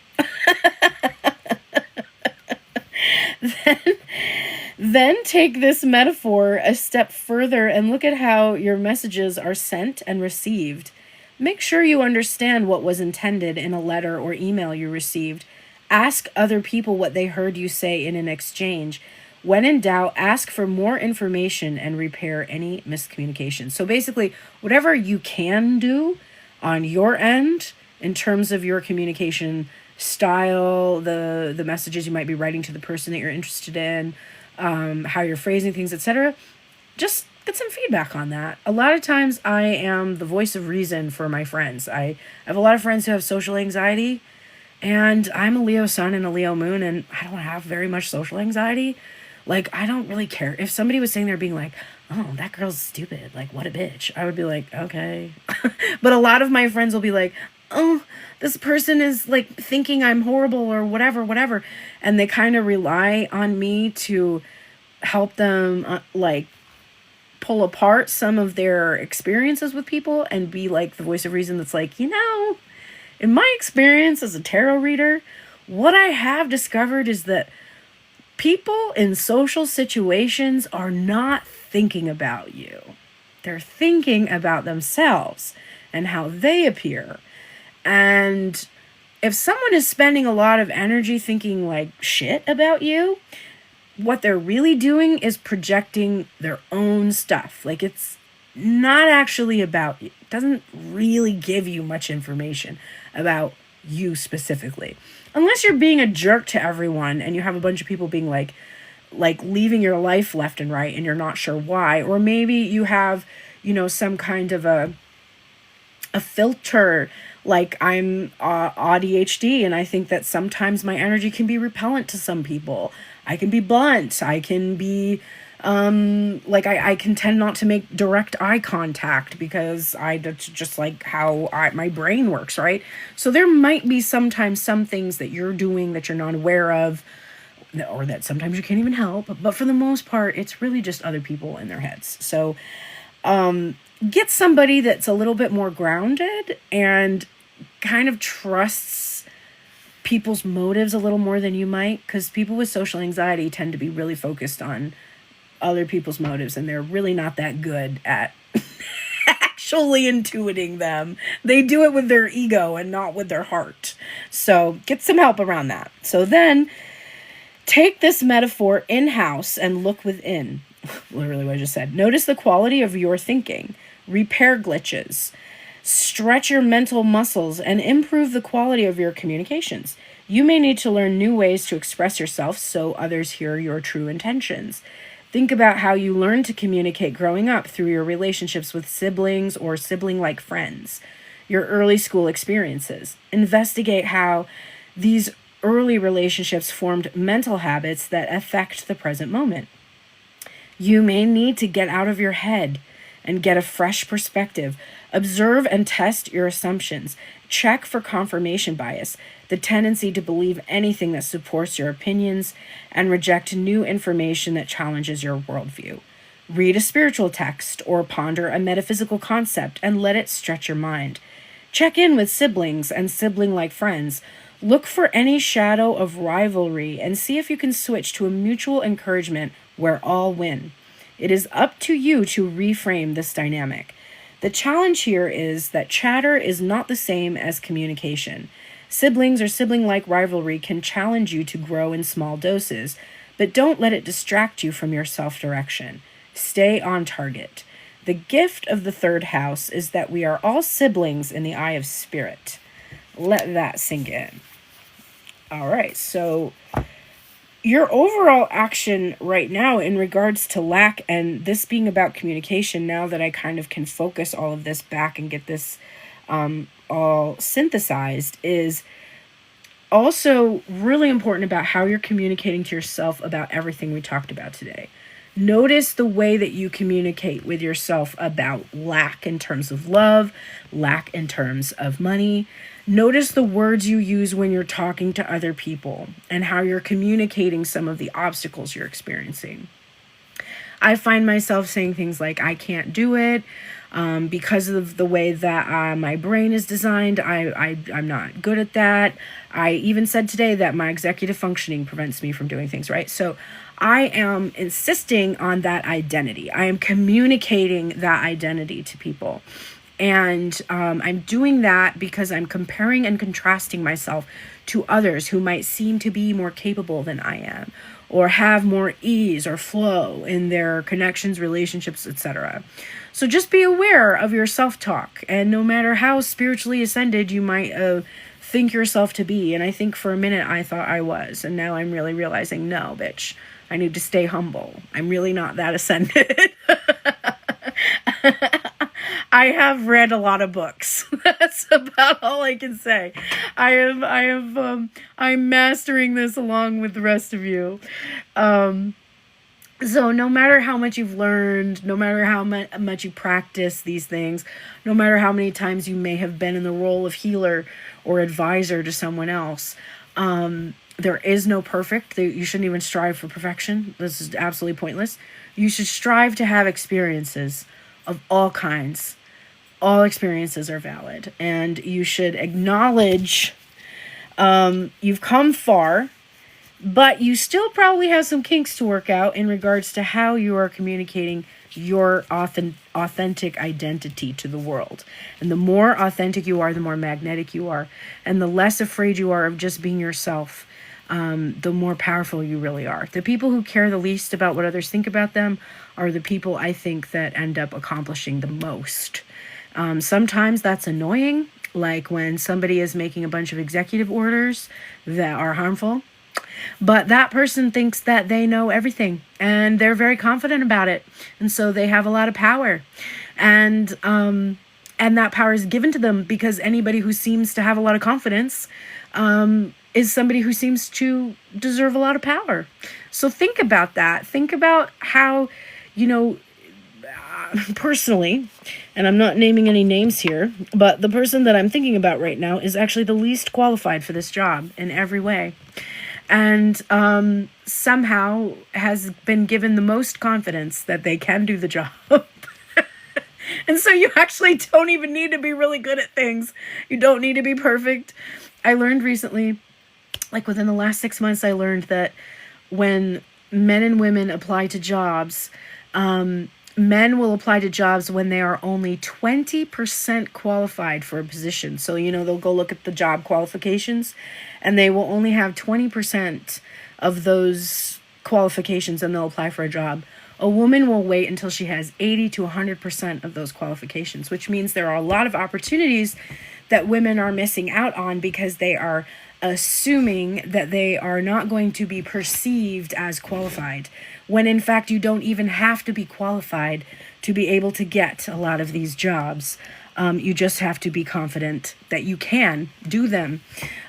Then take this metaphor a step further and look at how your messages are sent and received. Make sure you understand what was intended in a letter or email you received. Ask other people what they heard you say in an exchange. When in doubt, ask for more information and repair any miscommunication. So basically, whatever you can do on your end in terms of your communication style, the messages you might be writing to the person that you're interested in, how you're phrasing things, etc. Just get some feedback on that. A lot of times I am the voice of reason for my friends. I have a lot of friends who have social anxiety, and I'm a Leo sun and a Leo moon, and I don't have very much social anxiety. Like, I don't really care. If somebody was sitting there being like, oh, that girl's stupid, like, what a bitch, I would be like, okay. But a lot of my friends will be like, oh, this person is like thinking I'm horrible or whatever. And they kind of rely on me to help them like pull apart some of their experiences with people and be like the voice of reason that's like, in my experience as a tarot reader, what I have discovered is that people in social situations are not thinking about you. They're thinking about themselves and how they appear. And if someone is spending a lot of energy thinking like shit about you, what they're really doing is projecting their own stuff. Like, it's not actually about you. It doesn't really give you much information about you specifically. Unless you're being a jerk to everyone and you have a bunch of people being like leaving your life left and right and you're not sure why. Or maybe you have, some kind of a filter. Like, I'm ADHD, and I think that sometimes my energy can be repellent to some people. I can be blunt. I can be I can tend not to make direct eye contact because that's just like how my brain works, right? So there might be sometimes some things that you're doing that you're not aware of, or that sometimes you can't even help. But for the most part, it's really just other people in their heads. So get somebody that's a little bit more grounded and kind of trusts people's motives a little more than you might, because people with social anxiety tend to be really focused on other people's motives, and they're really not that good at actually intuiting them. They do it with their ego and not with their heart. So get some help around that. So then take this metaphor in-house and look within. Literally what I just said. Notice the quality of your thinking. Repair glitches. Stretch your mental muscles and improve the quality of your communications. You may need to learn new ways to express yourself so others hear your true intentions. Think about how you learned to communicate growing up through your relationships with siblings or sibling-like friends, your early school experiences. Investigate how these early relationships formed mental habits that affect the present moment. You may need to get out of your head and get a fresh perspective. Observe and test your assumptions. Check for confirmation bias, the tendency to believe anything that supports your opinions, and reject new information that challenges your worldview. Read a spiritual text or ponder a metaphysical concept and let it stretch your mind. Check in with siblings and sibling-like friends. Look for any shadow of rivalry and see if you can switch to a mutual encouragement where all win. It is up to you to reframe this dynamic. The challenge here is that chatter is not the same as communication. Siblings or sibling-like rivalry can challenge you to grow in small doses, but don't let it distract you from your self-direction. Stay on target. The gift of the third house is that we are all siblings in the eye of spirit. Let that sink in. All right, so your overall action right now in regards to lack and this being about communication, now that I kind of can focus all of this back and get this all synthesized, is also really important about how you're communicating to yourself about everything we talked about today. Notice the way that you communicate with yourself about lack in terms of love, lack in terms of money. Notice the words you use when you're talking to other people and how you're communicating some of the obstacles you're experiencing. I find myself saying things like, I can't do it because of the way that my brain is designed. I'm not good at that. I even said today that my executive functioning prevents me from doing things, right? So I am insisting on that identity. I am communicating that identity to people. And I'm doing that because I'm comparing and contrasting myself to others who might seem to be more capable than I am, or have more ease or flow in their connections, relationships, etc. So just be aware of your self-talk, and no matter how spiritually ascended you might think yourself to be, and I think for a minute I thought I was, and now I'm really realizing, no, bitch, I need to stay humble. I'm really not that ascended. I have read a lot of books. That's about all I can say. I'm mastering this along with the rest of you. So no matter how much you've learned, no matter how much you practice these things, no matter how many times you may have been in the role of healer or advisor to someone else, there is no perfect. You shouldn't even strive for perfection. This is absolutely pointless. You should strive to have experiences of all kinds. All experiences are valid, and you should acknowledge you've come far, but you still probably have some kinks to work out in regards to how you are communicating your authentic identity to the world. And the more authentic you are, the more magnetic you are, and the less afraid you are of just being yourself, the more powerful you really are. The people who care the least about what others think about them are the people, I think, that end up accomplishing the most. Sometimes that's annoying, like when somebody is making a bunch of executive orders that are harmful, but that person thinks that they know everything and they're very confident about it. And so they have a lot of power, and that power is given to them because anybody who seems to have a lot of confidence, is somebody who seems to deserve a lot of power. So think about that. Think about how, personally, and I'm not naming any names here, but the person that I'm thinking about right now is actually the least qualified for this job in every way, and somehow has been given the most confidence that they can do the job. And so you actually don't even need to be really good at things. You don't need to be perfect. I learned recently, like within the last 6 months, I learned that when men and women apply to jobs, men will apply to jobs when they are only 20% qualified for a position. So, they'll go look at the job qualifications, and they will only have 20% of those qualifications, and they'll apply for a job. A woman will wait until she has 80 to 100% of those qualifications, which means there are a lot of opportunities that women are missing out on because they are assuming that they are not going to be perceived as qualified, when in fact you don't even have to be qualified to be able to get a lot of these jobs. You just have to be confident that you can do them.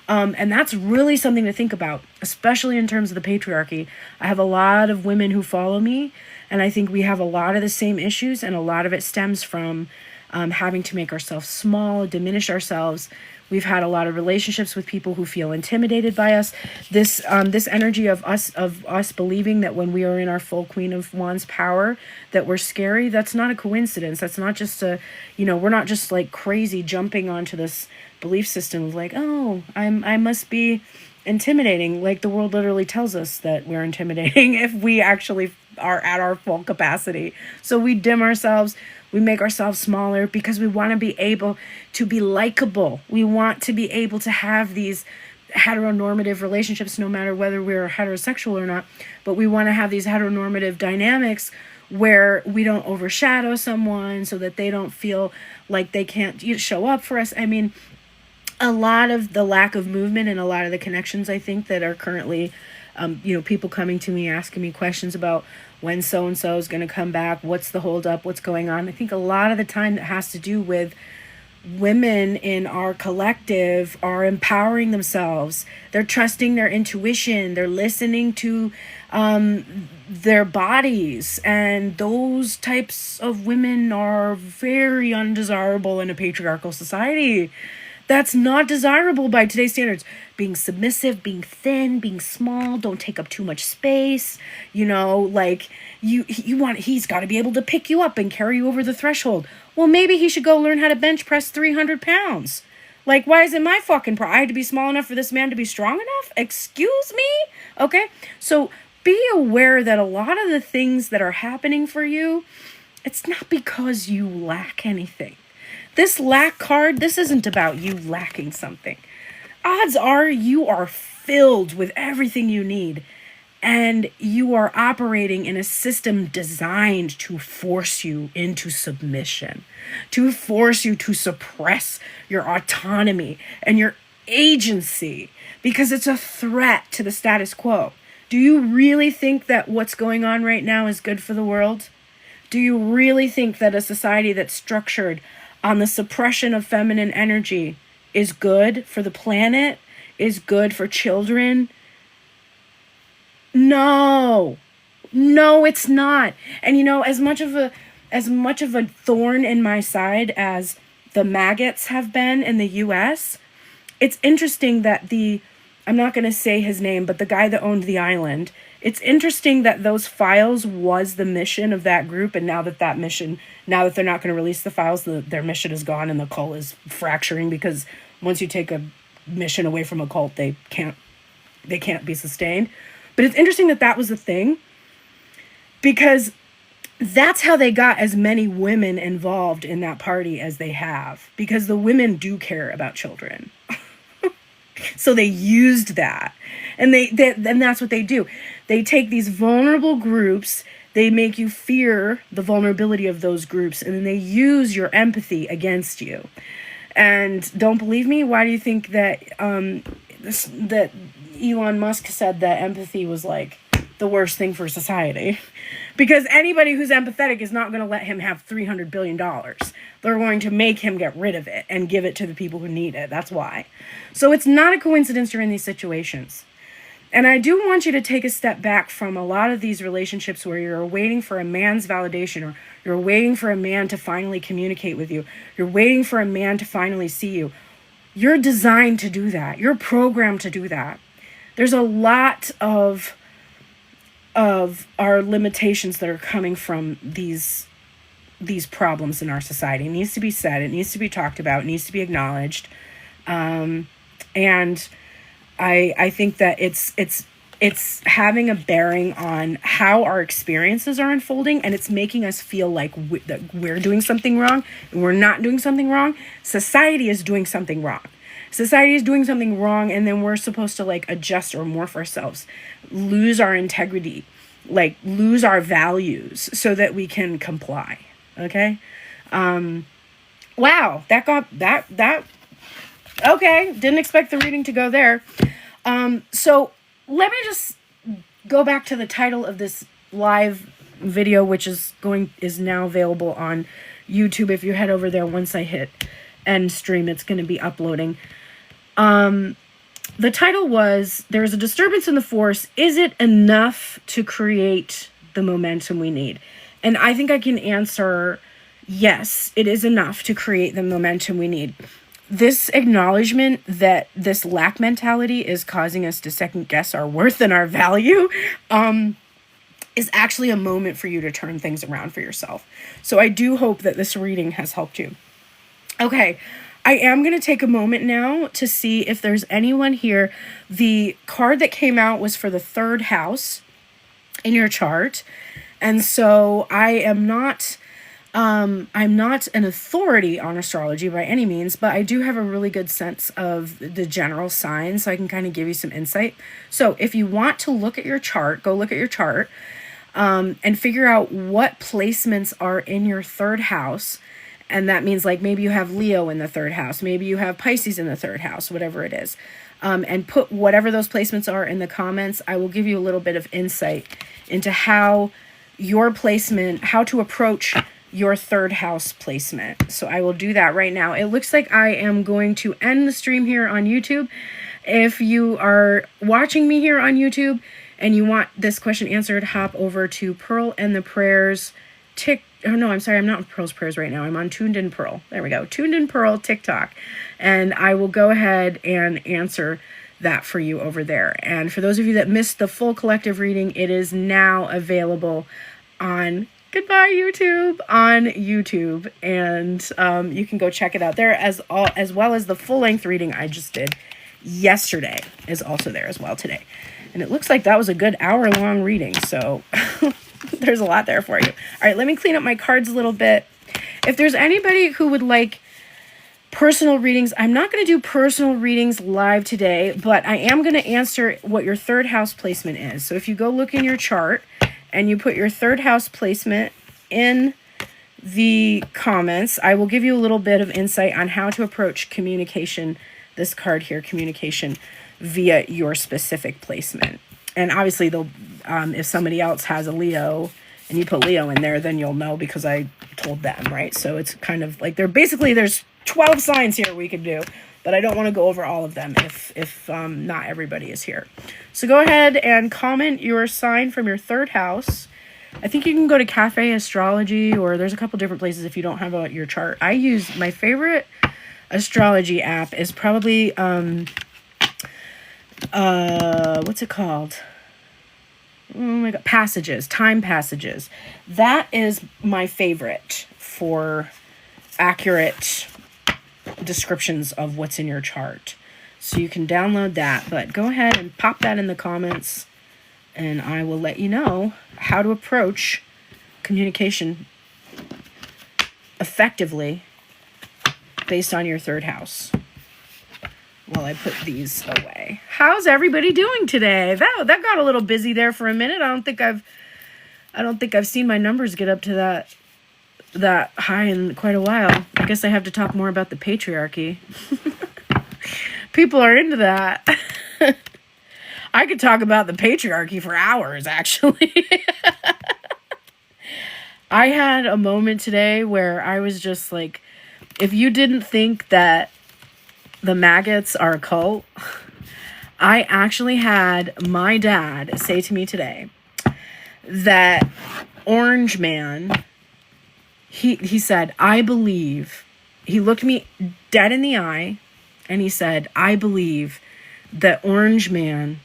And that's really something to think about, especially in terms of the patriarchy. I have a lot of women who follow me, and I think we have a lot of the same issues, and a lot of it stems from having to make ourselves small, diminish ourselves. We've had a lot of relationships with people who feel intimidated by us. This energy of us believing that when we are in our full Queen of Wands power, that we're scary. That's not a coincidence. That's not just we're not just like crazy jumping onto this belief system of like, oh, I must be intimidating. Like the world literally tells us that we're intimidating if we actually are at our full capacity. So we dim ourselves. We make ourselves smaller because we want to be able to be likable. We want to be able to have these heteronormative relationships, no matter whether we're heterosexual or not. But we want to have these heteronormative dynamics where we don't overshadow someone so that they don't feel like they can't show up for us. I mean, a lot of the lack of movement and a lot of the connections, I think, that are currently, people coming to me, asking me questions about when so-and-so is going to come back, what's the holdup, what's going on. I think a lot of the time that has to do with women in our collective are empowering themselves. They're trusting their intuition. They're listening to their bodies. And those types of women are very undesirable in a patriarchal society. That's not desirable by today's standards. Being submissive, being thin, being small, don't take up too much space. He's got to be able to pick you up and carry you over the threshold. Well, maybe he should go learn how to bench press 300 pounds. Like, why is it my fucking I had to be small enough for this man to be strong enough? Excuse me? Okay? So be aware that a lot of the things that are happening for you, it's not because you lack anything. This lack card, this isn't about you lacking something. Odds are you are filled with everything you need, and you are operating in a system designed to force you into submission, to force you to suppress your autonomy and your agency, because it's a threat to the status quo. Do you really think that what's going on right now is good for the world? Do you really think that a society that's structured on the suppression of feminine energy is good for the planet, is good for children? No, it's not. And as much of a thorn in my side as the maggots have been in the US, it's interesting that I'm not going to say his name, but the guy that owned the island, it's interesting that those files was the mission of that group. And now that they're not going to release the files, their mission is gone and the cult is fracturing, because once you take a mission away from a cult, they can't be sustained. But it's interesting that was the thing, because that's how they got as many women involved in that party as they have, because the women do care about children. So they used that, and and that's what they do. They take these vulnerable groups, they make you fear the vulnerability of those groups, and then they use your empathy against you. And don't believe me? Why do you think that that Elon Musk said that empathy was like the worst thing for society? Because anybody who's empathetic is not going to let him have $300 billion. They're going to make him get rid of it and give it to the people who need it. That's why. So it's not a coincidence you're in these situations. And I do want you to take a step back from a lot of these relationships where you're waiting for a man's validation, or you're waiting for a man to finally communicate with you. You're waiting for a man to finally see you. You're designed to do that. You're programmed to do that. There's a lot of our limitations that are coming from these problems in our society. It needs to be said. It needs to be talked about. It needs to be acknowledged. And I think that it's having a bearing on how our experiences are unfolding, and it's making us feel like we're doing something wrong, and we're not doing something wrong. Society is doing something wrong. Society is doing something wrong, and then we're supposed to adjust or morph ourselves, lose our integrity, lose our values so that we can comply. Okay? Wow, that okay, didn't expect the reading to go there. So let me just go back to the title of this live video, which is now available on YouTube. If you head over there, once I hit end stream, it's going to be uploading. The title was, "There's a disturbance in the force. Is it enough to create the momentum we need?" And I think I can answer, yes, it is enough to create the momentum we need. This acknowledgement that this lack mentality is causing us to second guess our worth and our value is actually a moment for you to turn things around for yourself. So I do hope that this reading has helped you. Okay, I am going to take a moment now to see if there's anyone here. The card that came out was for the third house in your chart. And so I'm not an authority on astrology by any means, but I do have a really good sense of the general signs, so I can kind of give you some insight. So if you want to look at your chart, go look at your chart and figure out what placements are in your third house. And that means maybe you have Leo in the third house, maybe you have Pisces in the third house, whatever it is. And put whatever those placements are in the comments. I will give you a little bit of insight into how to approach your third house placement. So I will do that right now. It looks like I am going to end the stream here on YouTube. If you are watching me here on YouTube and you want this question answered, hop over to Pearl and the Prayers I'm not on Pearl's Prayers right now. I'm on Tuned in Pearl. There we go. Tuned in Pearl TikTok. And I will go ahead and answer that for you over there. And for those of you that missed the full collective reading, it is now available on YouTube. And you can go check it out there, as well as the full-length reading I just did yesterday is also there as well today. And it looks like that was a good hour-long reading, so there's a lot there for you. All right, let me clean up my cards a little bit. If there's anybody who would like personal readings, I'm not going to do personal readings live today, but I am going to answer what your third house placement is. So if you go look in your chart and you put your third house placement in the comments, I will give you a little bit of insight on how to approach communication. This card here, communication via your specific placement. And obviously, they'll if somebody else has a Leo and you put Leo in there, then you'll know because I told them, right? So it's kind of like there's 12 signs here we could do, but I don't want to go over all of them if not everybody is here. So go ahead and comment your sign from your third house. I think you can go to Cafe Astrology, or there's a couple different places if you don't have your chart. I use my favorite astrology app is probably what's it called? Oh my god, Passages, Time Passages. That is my favorite for accurate descriptions of what's in your chart. So you can download that, but go ahead and pop that in the comments and I will let you know how to approach communication effectively based on your third house. While I put these away. How's everybody doing today? That got a little busy there for a minute. I don't think I've seen my numbers get up to that high in quite a while. I guess I have to talk more about the patriarchy. People are into that. I could talk about the patriarchy for hours, actually. I had a moment today where I was just like, if you didn't think that the maggots are a cult, I actually had my dad say to me today that Orange Man, he said, I believe, he looked me dead in the eye and he said, I believe that Orange Man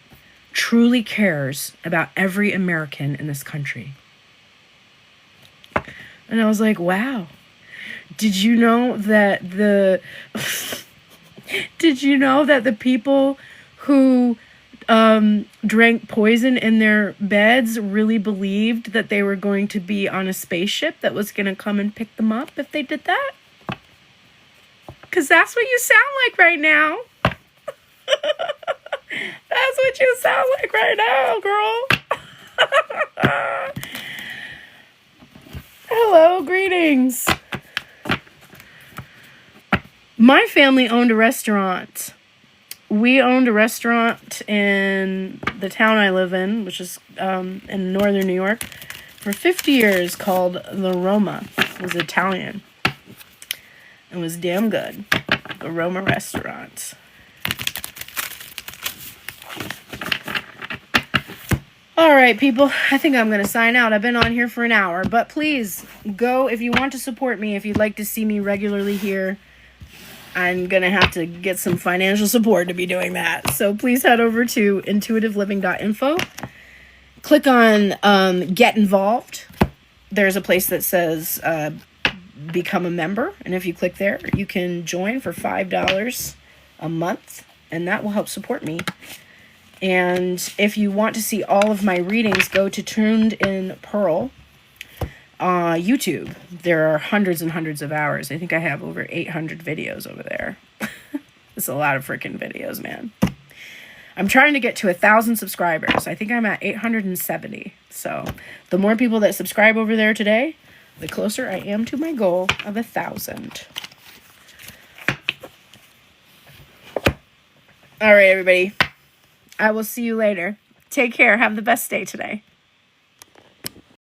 truly cares about every American in this country. And I was like, wow. Did you know that the people who drank poison in their beds really believed that they were going to be on a spaceship that was going to come and pick them up if they did that? Because that's what you sound like right now. That's what you sound like right now, girl. Hello, greetings. My family owned a restaurant. We owned a restaurant in the town I live in, which is in northern New York, for 50 years called the Roma. It was Italian. It was damn good. The Roma restaurant. All right, people, I think I'm going to sign out. I've been on here for an hour, but please go if you want to support me, if you'd like to see me regularly here. I'm going to have to get some financial support to be doing that. So please head over to intuitiveliving.info. Click on Get Involved. There's a place that says Become a Member. And if you click there, you can join for $5 a month. And that will help support me. And if you want to see all of my readings, go to Tuned in Pearl. YouTube. There are hundreds and hundreds of hours. I think I have over 800 videos over there. It's a lot of freaking videos, man. I'm trying to get to 1,000 subscribers. I think I'm at 870. So the more people that subscribe over there today, the closer I am to my goal of 1,000. All right, everybody. I will see you later. Take care. Have the best day today.